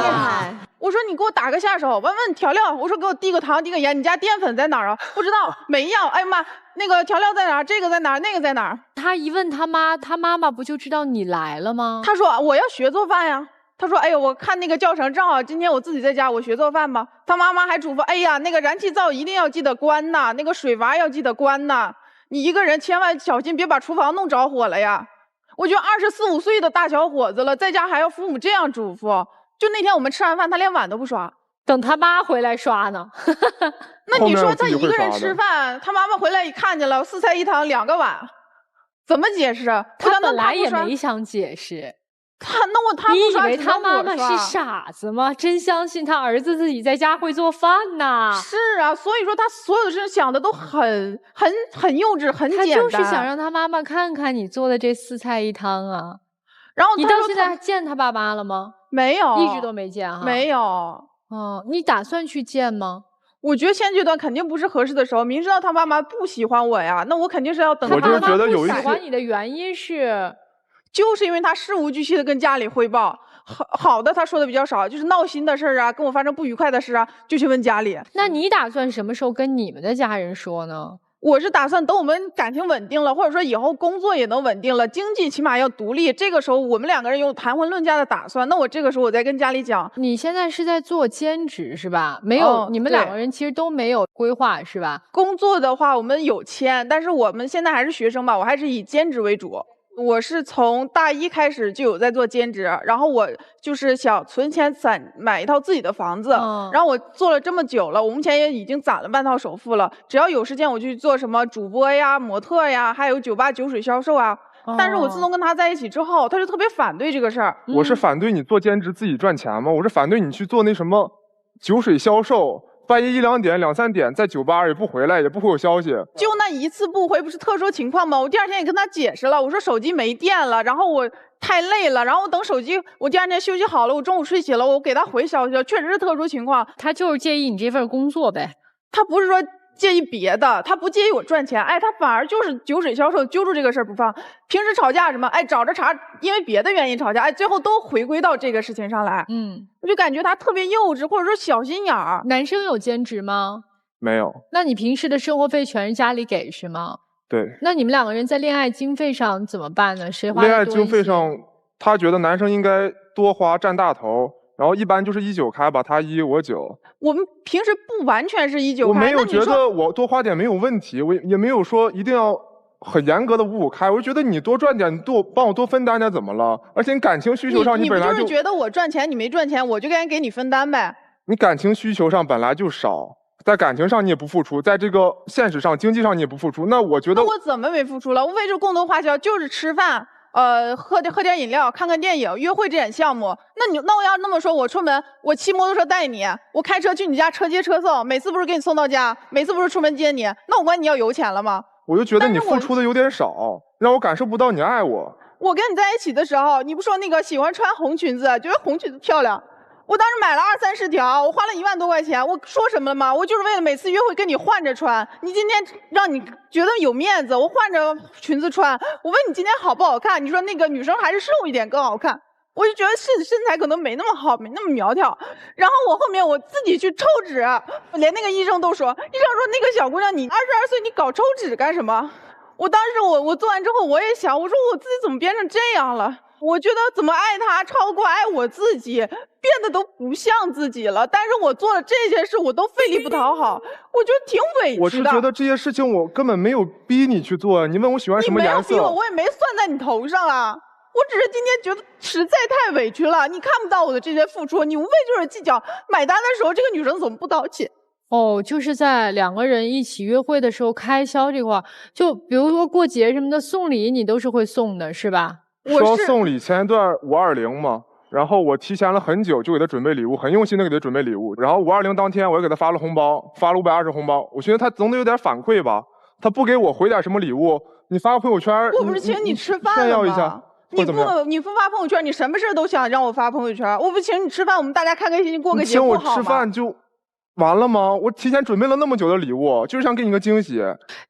我说你给我打个下手，问问调料，我说给我递个糖，递个盐，你家淀粉在哪儿啊？不知道，没要。哎呀妈，那个调料在哪儿？这个在哪儿？那个在哪儿？他一问他妈，他妈妈不就知道你来了吗？他说我要学做饭呀。他说：“哎呦，我看那个教程，正好今天我自己在家，我学做饭吧。”他妈妈还嘱咐：“哎呀，那个燃气灶一定要记得关呐，那个水阀要记得关呐。你一个人千万小心，别把厨房弄着火了呀。”我觉得24、25岁的大小伙子了，在家还要父母这样嘱咐。就那天我们吃完饭，他连碗都不刷，等他妈回来刷呢。那你说他一个人吃饭，他妈妈回来一看见了4菜1汤2个碗，怎么解释？他本来也没想解释。你以为他妈妈是傻子吗？真相信他儿子自己在家会做饭呐？是啊，所以说他所有的事想的都很幼稚，很简单。他就是想让他妈妈看看你做的这4菜1汤啊。然后你到现在见他爸妈了吗？没有，一直都没见哈。没有。哦，你打算去见吗？我觉得现阶段肯定不是合适的时候。明知道他妈妈不喜欢我呀，那我肯定是要等。我就是觉得有一些不喜欢你的原因是。就是因为他事无巨细的跟家里汇报，好的他说的比较少，就是闹心的事啊，跟我发生不愉快的事啊，就去问家里。那你打算什么时候跟你们的家人说呢？我是打算等我们感情稳定了，或者说以后工作也能稳定了，经济起码要独立，这个时候我们2个人有谈婚论嫁的打算，那我这个时候我再跟家里讲。你现在是在做兼职是吧？没有，你们2个人其实都没有规划是吧？工作的话我们有签，但是我们现在还是学生吧，我还是以兼职为主。我是从大1开始就有在做兼职，然后我就是想存钱买一套自己的房子，然后我做了这么久了，我目前也已经攒了半套首付了。只要有时间，我去做什么主播呀、模特呀，还有酒吧酒水销售啊。但是我自从跟他在一起之后，他就特别反对这个事儿。我是反对你做兼职自己赚钱吗？我是反对你去做那什么酒水销售，半夜1、2点、2、3点在酒吧也不回来，也不回我消息。就那一次不回，不是特殊情况吗？我第2天也跟他解释了，我说手机没电了，然后我太累了，然后我等手机，我第2天休息好了，我中午睡醒了，我给他回消息了，确实是特殊情况。他就是介意你这份工作呗。他不是说介意别的，他不介意我赚钱，哎，他反而就是酒水销售揪住这个事儿不放。平时吵架什么，哎，找着茬，因为别的原因吵架，哎，最后都回归到这个事情上来。我就感觉他特别幼稚，或者说小心眼儿。男生有兼职吗？没有。那你平时的生活费全是家里给是吗？对。那你们2个人在恋爱经费上怎么办呢？谁花的多一些？恋爱经费上，他觉得男生应该多花占大头，然后一般就是1、9开吧，他1我9。我们平时不完全是1、9开，我没有觉得我多花点没有问题，我也没有说一定要很严格的5、5开，我就觉得你多赚点，你帮我多分担点怎么了？而且你感情需求上你本来不就是觉得我赚钱你没赚钱，我就该给你分担呗？你感情需求上本来就少，在感情上你也不付出，在这个现实上经济上你也不付出，那我觉得那我怎么没付出了？无非就是共同花销，就是吃饭。喝点饮料，看看电影，约会这点项目。那我要那么说，我出门，我骑摩托车带你，我开车去你家车接车送，每次不是给你送到家，每次不是出门接你，那我管你要油钱了吗？我就觉得你付出的有点少，让我感受不到你爱我。我跟你在一起的时候，你不说那个喜欢穿红裙子，觉得红裙子漂亮。我当时买了20、30条，我花了1万多块钱。我说什么了吗？我就是为了每次约会跟你换着穿。你今天让你觉得有面子，我换着裙子穿。我问你今天好不好看，你说那个女生还是瘦一点更好看。我就觉得身材可能没那么好，没那么苗条。然后我后面我自己去抽脂，连那个医生都说，医生说那个小姑娘你22岁你搞抽脂干什么？我当时我做完之后我也想，我说我自己怎么变成这样了？我觉得怎么爱他超过爱我自己，变得都不像自己了。但是我做了这些事，我都费力不讨好，我觉得挺委屈的。我是觉得这些事情我根本没有逼你去做。你问我喜欢什么颜色，你没有逼我，我也没算在你头上啊。我只是今天觉得实在太委屈了，你看不到我的这些付出，你无非就是计较买单的时候这个女生怎么不道歉。哦，就是在2个人一起约会的时候开销这块，就比如说过节什么的送礼，你都是会送的是吧？说送礼前一段520嘛，然后我提前了很久就给他准备礼物，很用心的给他准备礼物。然后520当天我也给他发了红包，发了520红包。我寻思他总得有点反馈吧，他不给我回点什么礼物，你发个朋友圈，我不是请你吃饭炫耀一了吗下，你不发朋友圈，你什么事都想让我发朋友圈。我不请你吃饭，我们大家开开心心过个节不好吗？你请我吃饭就完了吗？我提前准备了那么久的礼物，就是想给你个惊喜。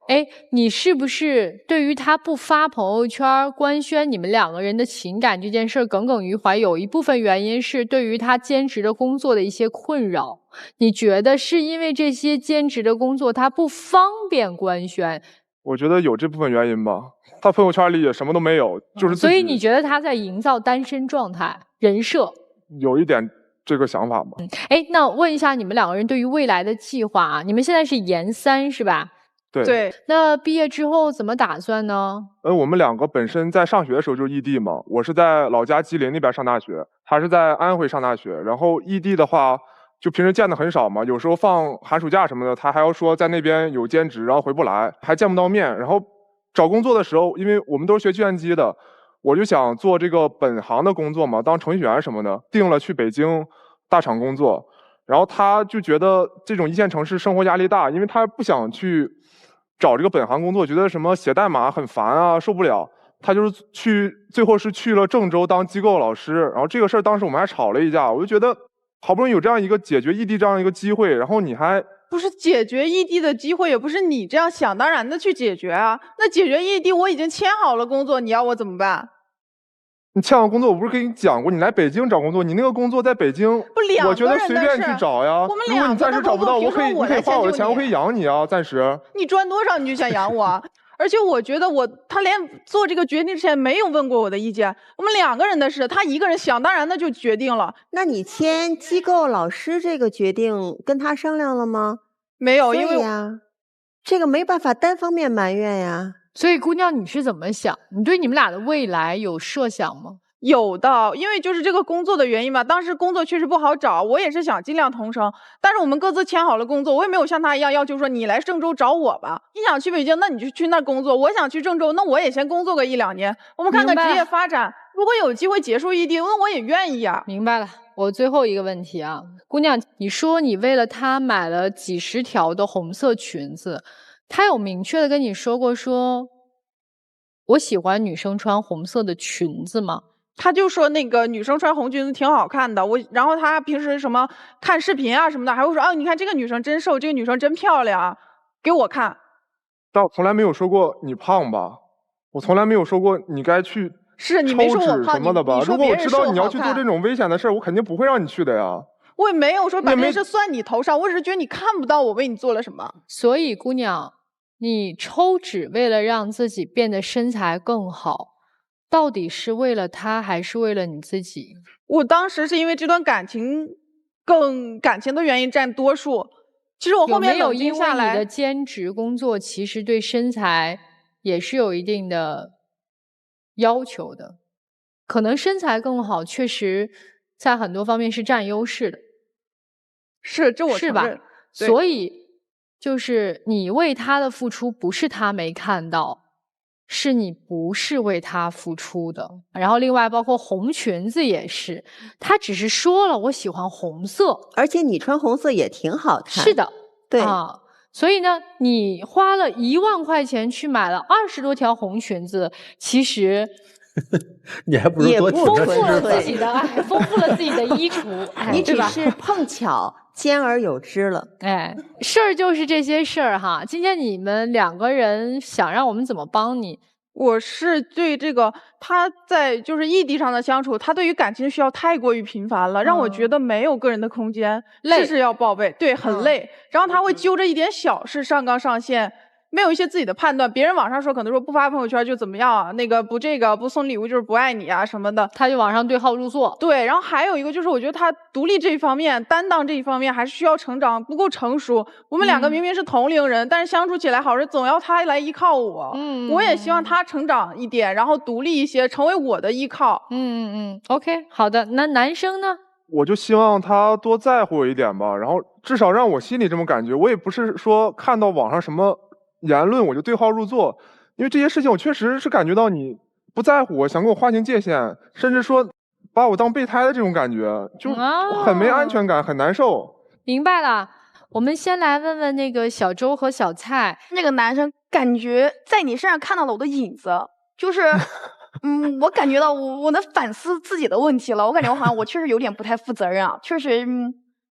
哎，你是不是对于他不发朋友圈官宣你们2个人的情感这件事耿耿于怀？有一部分原因是对于他兼职的工作的一些困扰，你觉得是因为这些兼职的工作他不方便官宣？我觉得有这部分原因吧。他朋友圈里也什么都没有，就是自己。所以你觉得他在营造单身状态人设？有一点这个想法吧。哎，那问一下你们2个人对于未来的计划啊？你们现在是研3是吧？对。那毕业之后怎么打算呢？我们2个本身在上学的时候就是异地嘛，我是在老家吉林那边上大学，他是在安徽上大学。然后异地的话，就平时见的很少嘛，有时候放寒暑假什么的，他还要说在那边有兼职，然后回不来，还见不到面。然后找工作的时候，因为我们都是学计算机的，我就想做这个本行的工作嘛，当程序员什么的，定了去北京大厂工作。然后他就觉得这种1线城市生活压力大，因为他不想去找这个本行工作，觉得什么写代码很烦啊，受不了。他就是最后是去了郑州当机构老师。然后这个事儿当时我们还吵了一架，我就觉得好不容易有这样一个解决异地这样一个机会，然后你还不是解决异地的机会，也不是你这样想当然的去解决啊。那解决异地，我已经签好了工作，你要我怎么办？你签好工作，我不是跟你讲过，你来北京找工作，你那个工作在北京，我觉得随便去找呀。如果你暂时找不到，你可以花我的钱，我可以养你啊，暂时。你赚多少你就想养我？而且我觉得他连做这个决定之前没有问过我的意见，我们2个人的事，他一个人想当然的就决定了。那你签机构老师这个决定跟他商量了吗？没有，因为这个没办法单方面埋怨呀。所以姑娘你是怎么想？你对你们俩的未来有设想吗？有的，因为就是这个工作的原因吧，当时工作确实不好找，我也是想尽量同城，但是我们各自签好了工作，我也没有像他一样要求说你来郑州找我吧，你想去北京，那你就去那儿工作，我想去郑州，那我也先工作个1、2年，我们看看职业发展，如果有机会结束异地，那我也愿意啊。明白了，我最后一个问题啊，姑娘，你说你为了他买了几十条的红色裙子，他有明确的跟你说过说，我喜欢女生穿红色的裙子吗？他就说那个女生穿红裙子挺好看的，然后他平时什么看视频啊什么的，还会说啊，你看这个女生真瘦，这个女生真漂亮，给我看。但我从来没有说过你胖吧，我从来没有说过你该去是你没说我抽脂胖，什么的吧？你说如果我知道别人说我你要去做好看这种危险的事儿，我肯定不会让你去的呀。我也没有说把也没这件事算你头上，我只是觉得你看不到我为你做了什么。所以姑娘，你抽脂为了让自己变得身材更好，到底是为了他还是为了你自己？我当时是因为这段感情感情的原因占多数。其实我后面有没有冷静因为你下来，的兼职工作其实对身材也是有一定的要求的？可能身材更好，确实在很多方面是占优势的。是，这我是吧承认？对所以就是你为他的付出，不是他没看到，是你不是为他付出的。然后另外包括红裙子也是，他只是说了我喜欢红色，而且你穿红色也挺好看。是的，对啊。所以呢，你花了1万块钱去买了20多条红裙子，其实你还不如多请丰个富了师自己的爱，丰富了自己的衣橱，你对吧？只是碰巧兼而有之了。哎，事儿就是这些事儿哈。今天你们2个人想让我们怎么帮你？我是对这个他在就是异地上的相处，他对于感情需要太过于频繁了，让我觉得没有个人的空间，累事事要报备，对，很累。然后他会揪着一点小事上纲上线，没有一些自己的判断。别人网上说可能说不发朋友圈就怎么样啊，那个不这个不送礼物就是不爱你啊什么的，他就网上对号入座。对，然后还有一个就是我觉得他独立这一方面、担当这一方面还是需要成长，不够成熟。我们2个明明是同龄人，但是相处起来好是总要他来依靠我。我也希望他成长一点，然后独立一些，成为我的依靠。OK， 好的。那男生呢？我就希望他多在乎我一点吧，然后至少让我心里这么感觉。我也不是说看到网上什么言论我就对号入座，因为这些事情我确实是感觉到你不在乎我，想跟我划清界限，甚至说把我当备胎的这种感觉，就很没安全感，很难受。明白了。我们先来问问那个小周和小蔡，那个男生感觉在你身上看到了我的影子，就是我感觉到我能反思自己的问题了。我感觉我好像我确实有点不太负责任啊，确实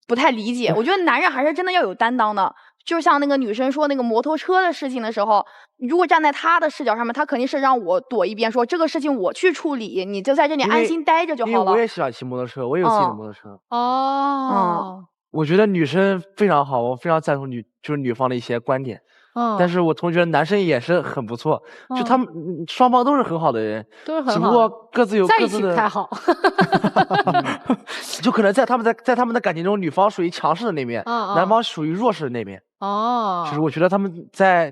不太理解。我觉得男人还是真的要有担当的。就像那个女生说那个摩托车的事情的时候，如果站在她的视角上面，她肯定是让我躲一边，说这个事情我去处理，你就在这里安心待着就好了。因为我也喜欢骑摩托车，我也有自己的摩托车。我觉得女生非常好，我非常赞同就是女方的一些观点。但是我同学男生也是很不错，就他们双方都是很好的人，都是很好，只不过各自有在一各自的起不太好。就可能在他们的感情中，女方属于强势的那面，男方属于弱势的那面。其实我觉得他们在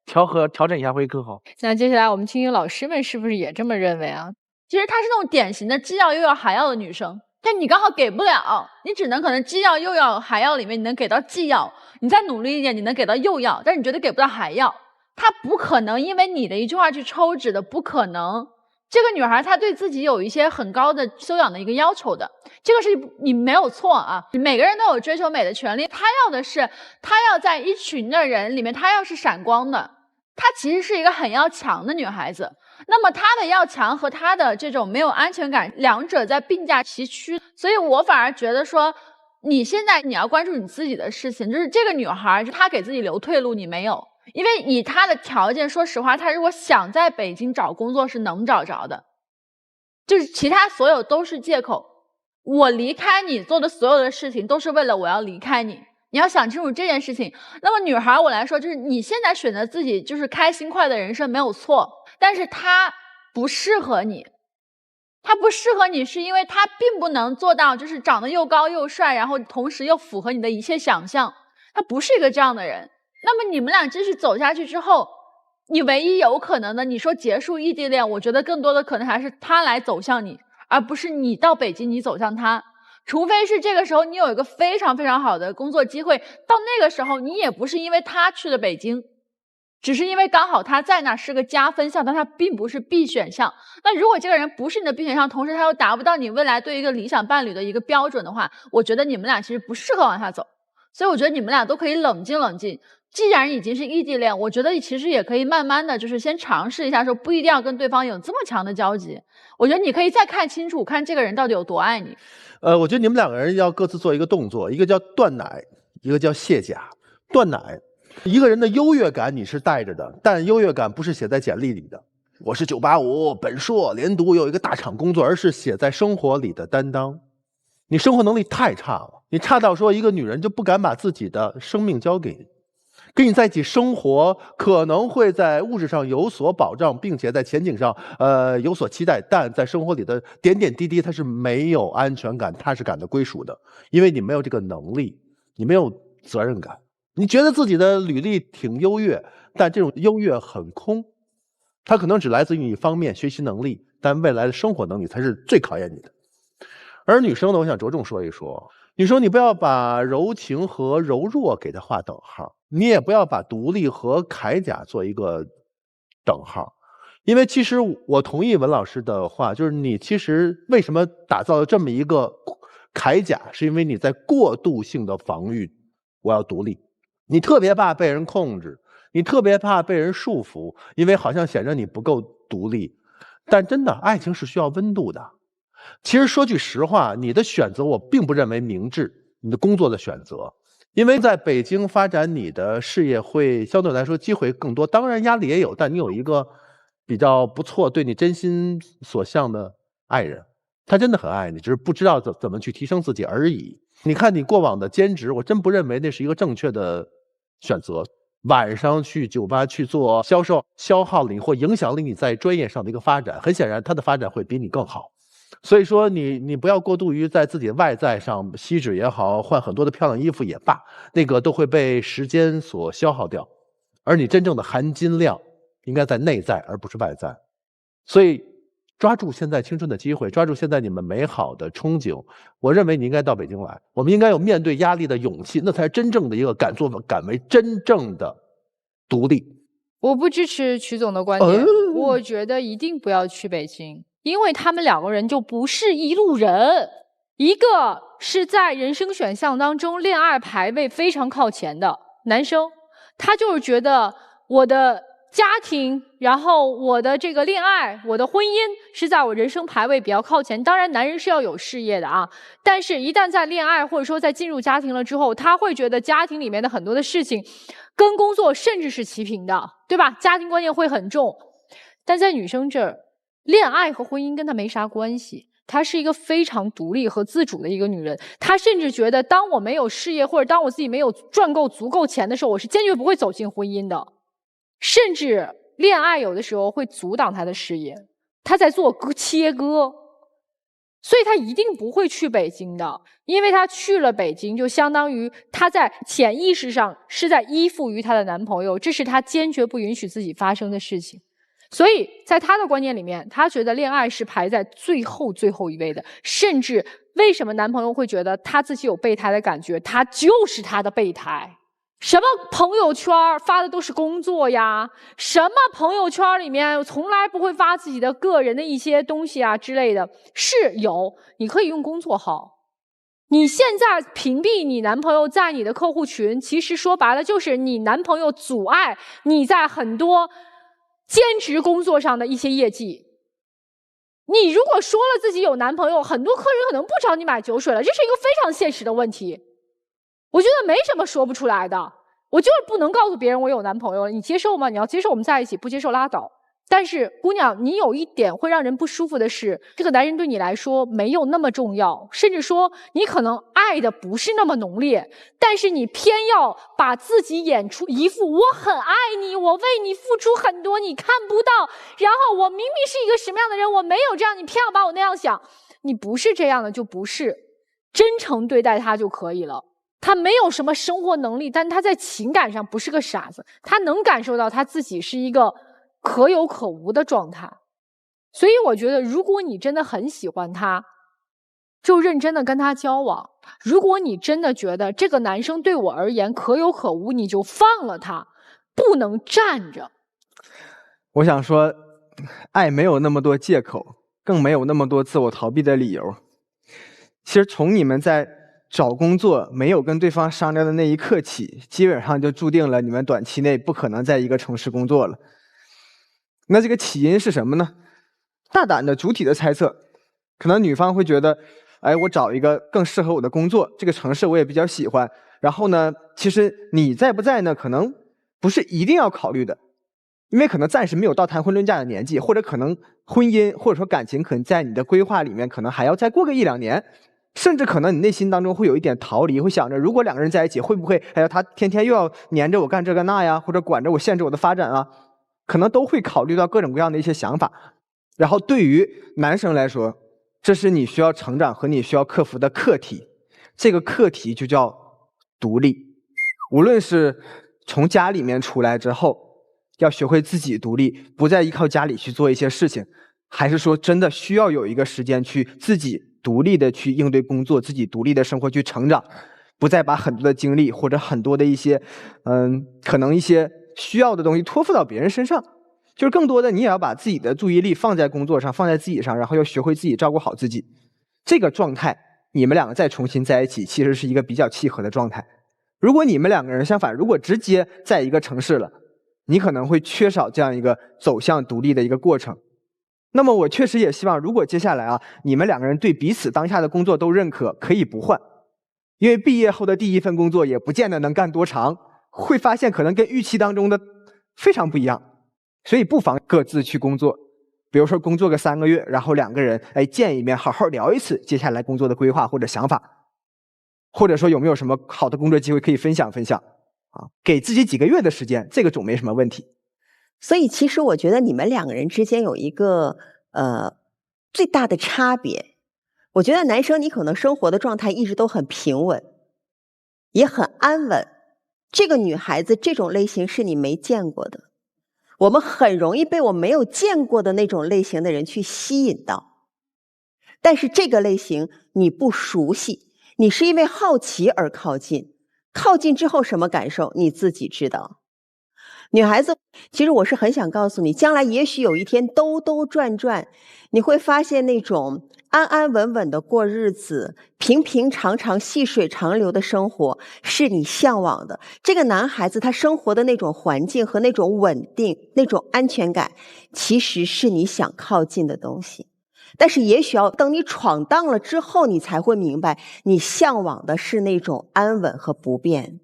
调整一下会更好。那接下来我们听听老师们是不是也这么认为啊？其实她是那种典型的既要又要还要的女生，但你刚好给不了，你只能可能既要又要还要里面你能给到既要，你再努力一点你能给到又要，但是你觉得给不到还要。她不可能因为你的一句话去抽脂的，不可能。这个女孩她对自己有一些很高的修养的一个要求的，这个是你没有错啊，每个人都有追求美的权利。她要的是她要在一群的人里面她要是闪光的，她其实是一个很要强的女孩子。那么她的要强和她的这种没有安全感，两者在并驾齐驱。所以我反而觉得说，你现在你要关注你自己的事情，就是这个女孩她给自己留退路，你没有。因为以她的条件，说实话，她如果想在北京找工作是能找着的，就是其他所有都是借口。我离开你做的所有的事情都是为了我要离开你，你要想清楚这件事情。那么女孩我来说，就是你现在选择自己就是开心快的人生没有错，但是她不适合你。他不适合你是因为他并不能做到就是长得又高又帅，然后同时又符合你的一切想象，他不是一个这样的人。那么你们俩继续走下去之后，你唯一有可能的，你说结束异地恋，我觉得更多的可能还是他来走向你，而不是你到北京你走向他。除非是这个时候你有一个非常非常好的工作机会，到那个时候你也不是因为他去了北京，只是因为刚好他在那是个加分项，但他并不是必选项。那如果这个人不是你的必选项，同时他又达不到你未来对一个理想伴侣的一个标准的话，我觉得你们俩其实不适合往下走。所以我觉得你们俩都可以冷静冷静。既然已经是异地恋，我觉得其实也可以慢慢的就是先尝试一下，说不一定要跟对方有这么强的交集。我觉得你可以再看清楚，看这个人到底有多爱你。我觉得你们两个人要各自做一个动作，一个叫断奶，一个叫卸甲。断奶，一个人的优越感你是带着的，但优越感不是写在简历里的。我是985本硕连读，有一个大厂工作，而是写在生活里的担当。你生活能力太差了，你差到说一个女人就不敢把自己的生命交给你。跟你在一起生活，可能会在物质上有所保障，并且在前景上有所期待，但在生活里的点点滴滴，它是没有安全感、踏实感的归属的，因为你没有这个能力，你没有责任感，你觉得自己的履历挺优越，但这种优越很空，它可能只来自于一方面学习能力，但未来的生活能力才是最考验你的。而女生呢，我想着重说一说，你说你不要把柔情和柔弱给它划等号，你也不要把独立和铠甲做一个等号，因为其实我同意文老师的话，就是你其实为什么打造了这么一个铠甲，是因为你在过度性的防御我要独立，你特别怕被人控制，你特别怕被人束缚，因为好像显得你不够独立。但真的爱情是需要温度的。其实说句实话，你的选择我并不认为明智，你的工作的选择，因为在北京发展你的事业会相对来说机会更多，当然压力也有，但你有一个比较不错对你真心所向的爱人，他真的很爱你，只是不知道怎么去提升自己而已。你看你过往的兼职，我真不认为那是一个正确的选择，晚上去酒吧去做销售，消耗了你或影响了你在专业上的一个发展，很显然他的发展会比你更好。所以说你不要过度于在自己的外在上吸脂也好，换很多的漂亮衣服也罢，那个都会被时间所消耗掉，而你真正的含金量应该在内在而不是外在。所以抓住现在青春的机会，抓住现在你们美好的憧憬，我认为你应该到北京来，我们应该有面对压力的勇气，那才是真正的一个敢作敢为，真正的独立。我不支持曲总的观点，我觉得一定不要去北京，因为他们两个人就不是一路人。一个是在人生选项当中恋爱排位非常靠前的男生，他就是觉得我的家庭，然后我的这个恋爱，我的婚姻是在我人生排位比较靠前。当然男人是要有事业的啊，但是一旦在恋爱或者说在进入家庭了之后，他会觉得家庭里面的很多的事情跟工作甚至是齐平的，对吧？家庭观念会很重。但在女生这儿，恋爱和婚姻跟她没啥关系，她是一个非常独立和自主的一个女人。她甚至觉得当我没有事业，或者当我自己没有赚够足够钱的时候，我是坚决不会走进婚姻的。甚至恋爱有的时候会阻挡她的事业，她在做切割。所以她一定不会去北京的，因为她去了北京，就相当于她在潜意识上是在依附于她的男朋友，这是她坚决不允许自己发生的事情。所以在她的观念里面，她觉得恋爱是排在最后一位的，甚至为什么男朋友会觉得她自己有备胎的感觉，她就是她的备胎。什么朋友圈发的都是工作呀，什么朋友圈里面从来不会发自己的个人的一些东西啊之类的，是有，你可以用公众号。你现在屏蔽你男朋友在你的客户群，其实说白了就是你男朋友阻碍你在很多兼职工作上的一些业绩。你如果说了自己有男朋友，很多客人可能不找你买酒水了，这是一个非常现实的问题。我觉得没什么说不出来的，我就是不能告诉别人我有男朋友了，你接受吗？你要接受我们在一起，不接受拉倒。但是姑娘，你有一点会让人不舒服的是，这个男人对你来说没有那么重要，甚至说你可能爱的不是那么浓烈，但是你偏要把自己演出一副我很爱你，我为你付出很多，你看不到，然后我明明是一个什么样的人，我没有这样，你偏要把我那样想。你不是这样的就不是，真诚对待他就可以了。他没有什么生活能力，但他在情感上不是个傻子，他能感受到他自己是一个可有可无的状态。所以我觉得如果你真的很喜欢他，就认真的跟他交往。如果你真的觉得这个男生对我而言可有可无，你就放了他。不能站着。我想说，爱没有那么多借口，更没有那么多自我逃避的理由。其实从你们在找工作没有跟对方商量的那一刻起，基本上就注定了你们短期内不可能在一个城市工作了。那这个起因是什么呢？大胆的主体的猜测，可能女方会觉得，哎，我找一个更适合我的工作，这个城市我也比较喜欢。然后呢，其实你在不在呢，可能不是一定要考虑的，因为可能暂时没有到谈婚论嫁的年纪，或者可能婚姻或者说感情可能在你的规划里面可能还要再过个1-2年，甚至可能你内心当中会有一点逃离，会想着如果2个人在一起会不会，哎呀，他天天又要黏着我干这个那呀，或者管着我限制我的发展啊，可能都会考虑到各种各样的一些想法。然后对于男生来说，这是你需要成长和你需要克服的课题，这个课题就叫独立。无论是从家里面出来之后要学会自己独立，不再依靠家里去做一些事情，还是说真的需要有一个时间去自己独立的去应对工作，自己独立的生活去成长，不再把很多的精力或者很多的一些可能一些需要的东西托付到别人身上，就是更多的你也要把自己的注意力放在工作上，放在自己上，然后要学会自己照顾好自己。这个状态你们2个再重新在一起，其实是一个比较契合的状态。如果你们2个人相反，如果直接在一个城市了，你可能会缺少这样一个走向独立的一个过程。那么我确实也希望，如果接下来你们2个人对彼此当下的工作都认可，可以不换，因为毕业后的第一份工作也不见得能干多长，会发现可能跟预期当中的非常不一样，所以不妨各自去工作，比如说工作个3个月，然后2个人见一面，好好聊一次接下来工作的规划或者想法，或者说有没有什么好的工作机会可以分享分享啊？给自己几个月的时间，这个总没什么问题。所以其实我觉得你们2个人之间有一个最大的差别。我觉得男生你可能生活的状态一直都很平稳，也很安稳。这个女孩子这种类型是你没见过的，我们很容易被我没有见过的那种类型的人去吸引到。但是这个类型你不熟悉，你是因为好奇而靠近，靠近之后什么感受你自己知道。女孩子，其实我是很想告诉你，将来也许有一天兜兜转转，你会发现那种安安稳稳的过日子，平平常常细水长流的生活是你向往的。这个男孩子他生活的那种环境和那种稳定，那种安全感，其实是你想靠近的东西。但是也许要等你闯荡了之后，你才会明白，你向往的是那种安稳和不变。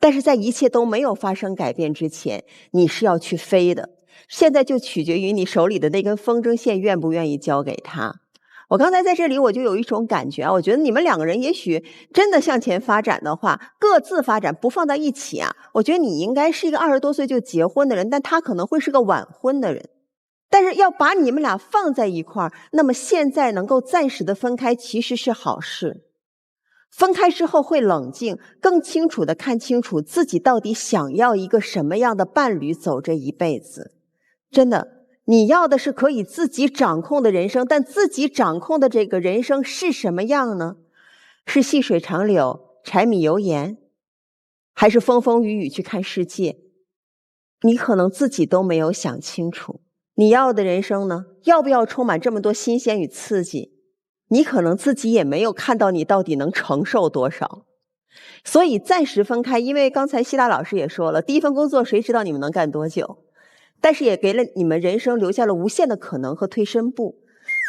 但是在一切都没有发生改变之前，你是要去飞的。现在就取决于你手里的那根风筝线愿不愿意交给他。我刚才在这里我就有一种感觉我觉得你们2个人也许真的向前发展的话，各自发展不放在一起我觉得你应该是一个20多岁就结婚的人，但他可能会是个晚婚的人。但是要把你们俩放在一块儿，那么现在能够暂时的分开其实是好事。分开之后会冷静，更清楚的看清楚自己到底想要一个什么样的伴侣走这一辈子。真的，你要的是可以自己掌控的人生，但自己掌控的这个人生是什么样呢？是细水长流、柴米油盐，还是风风雨雨去看世界？你可能自己都没有想清楚。你要的人生呢？要不要充满这么多新鲜与刺激？你可能自己也没有看到你到底能承受多少。所以暂时分开，因为刚才希大老师也说了，第一份工作谁知道你们能干多久，但是也给了你们人生留下了无限的可能和退身步。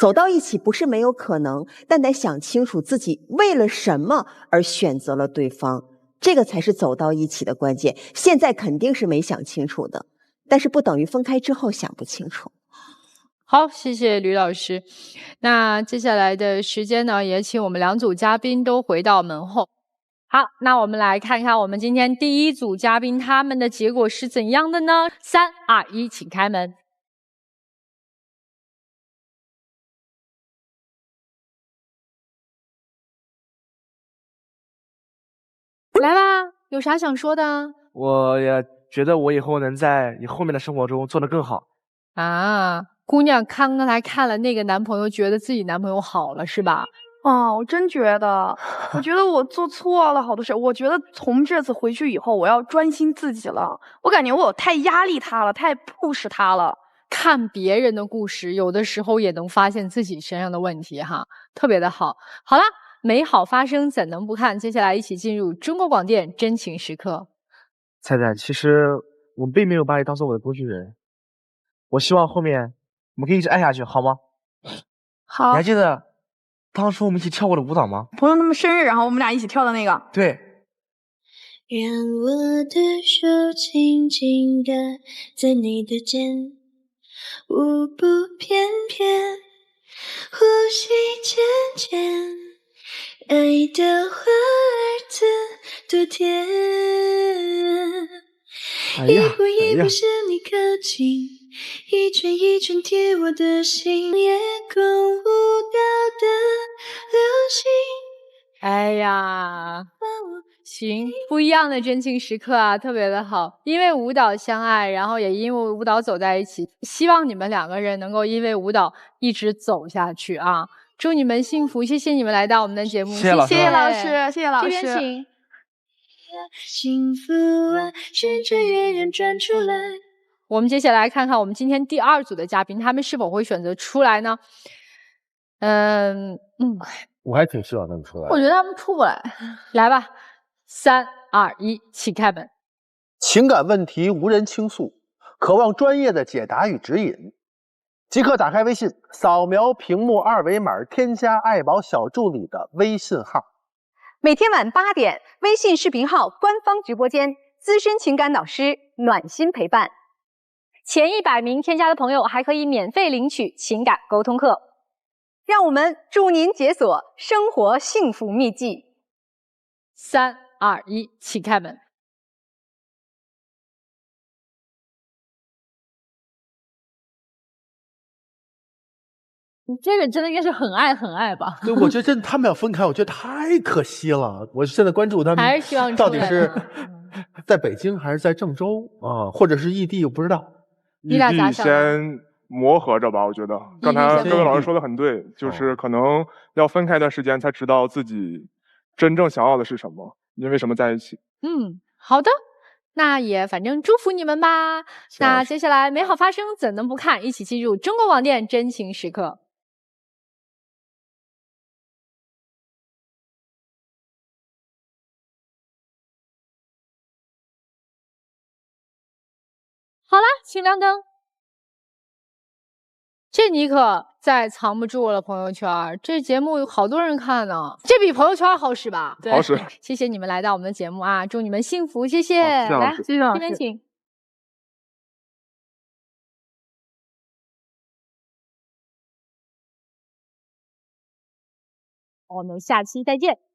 走到一起不是没有可能，但得想清楚自己为了什么而选择了对方，这个才是走到一起的关键。现在肯定是没想清楚的，但是不等于分开之后想不清楚。好，谢谢吕老师。那接下来的时间呢，也请我们2组嘉宾都回到门后。好，那我们来看看我们今天第一组嘉宾他们的结果是怎样的呢？3、2、1，请开门。来吧，有啥想说的？我也觉得我以后能在你后面的生活中做得更好。姑娘刚才看了那个男朋友，觉得自己男朋友好了是吧？哦，我真觉得，我觉得我做错了好多事。我觉得从这次回去以后，我要专心自己了。我感觉我太压力他了，太 push 他了。看别人的故事，有的时候也能发现自己身上的问题哈，特别的好。好啦，美好发生怎能不看？接下来一起进入中国广电真情时刻。菜菜，其实我并没有把你当做我的工具人，我希望后面我们可以一直爱下去，好吗？好。你还记得当初我们一起跳过的舞蹈吗？朋友他们生日，然后我们俩一起跳的那个。对。让我的手轻轻地在你的肩，舞步翩翩，呼吸渐渐，爱的花儿子多甜。一步一步向你靠近，一圈一圈贴我的心，夜空舞蹈的流星。哎呀，行，不一样的真情时刻啊，特别的好。因为舞蹈相爱，然后也因为舞蹈走在一起。希望你们两个人能够因为舞蹈一直走下去啊！祝你们幸福，谢谢你们来到我们的节目，谢谢老师，谢谢老师，谢谢老师。这边请。幸福啊，顺着月圆转出来。我们接下来看看我们今天第2组的嘉宾，他们是否会选择出来呢？我还挺希望他们出来。我觉得他们出不来。来吧，3、2、1，请开门。情感问题无人倾诉，渴望专业的解答与指引，即刻打开微信，扫描屏幕2维码，添加爱宝小助理的微信号。每天晚8点，微信视频号官方直播间，资深情感导师暖心陪伴。前100名添加的朋友还可以免费领取情感沟通课。让我们祝您解锁生活幸福秘籍。3、2、1，请开门。你这个真的应该是很爱很爱吧？对，我觉得真的他们要分开，我觉得太可惜了。我现在关注他们，还是希望到底是在北京还是在郑州啊，或者是异地，我不知道。异地先磨合着吧，我觉得刚才各位老师说的很对，就是可能要分开一段时间才知道自己真正想要的是什么，因为什么在一起。好的，那也反正祝福你们吧。那接下来美好发生怎能不看？一起进入中国广电真情时刻。好啦，请亮灯。这你可再藏不住了，朋友圈这节目有好多人看呢，这比朋友圈好使吧？好使。谢谢你们来到我们的节目啊，祝你们幸福，谢谢。来，谢谢老师。这边请。我们下期再见。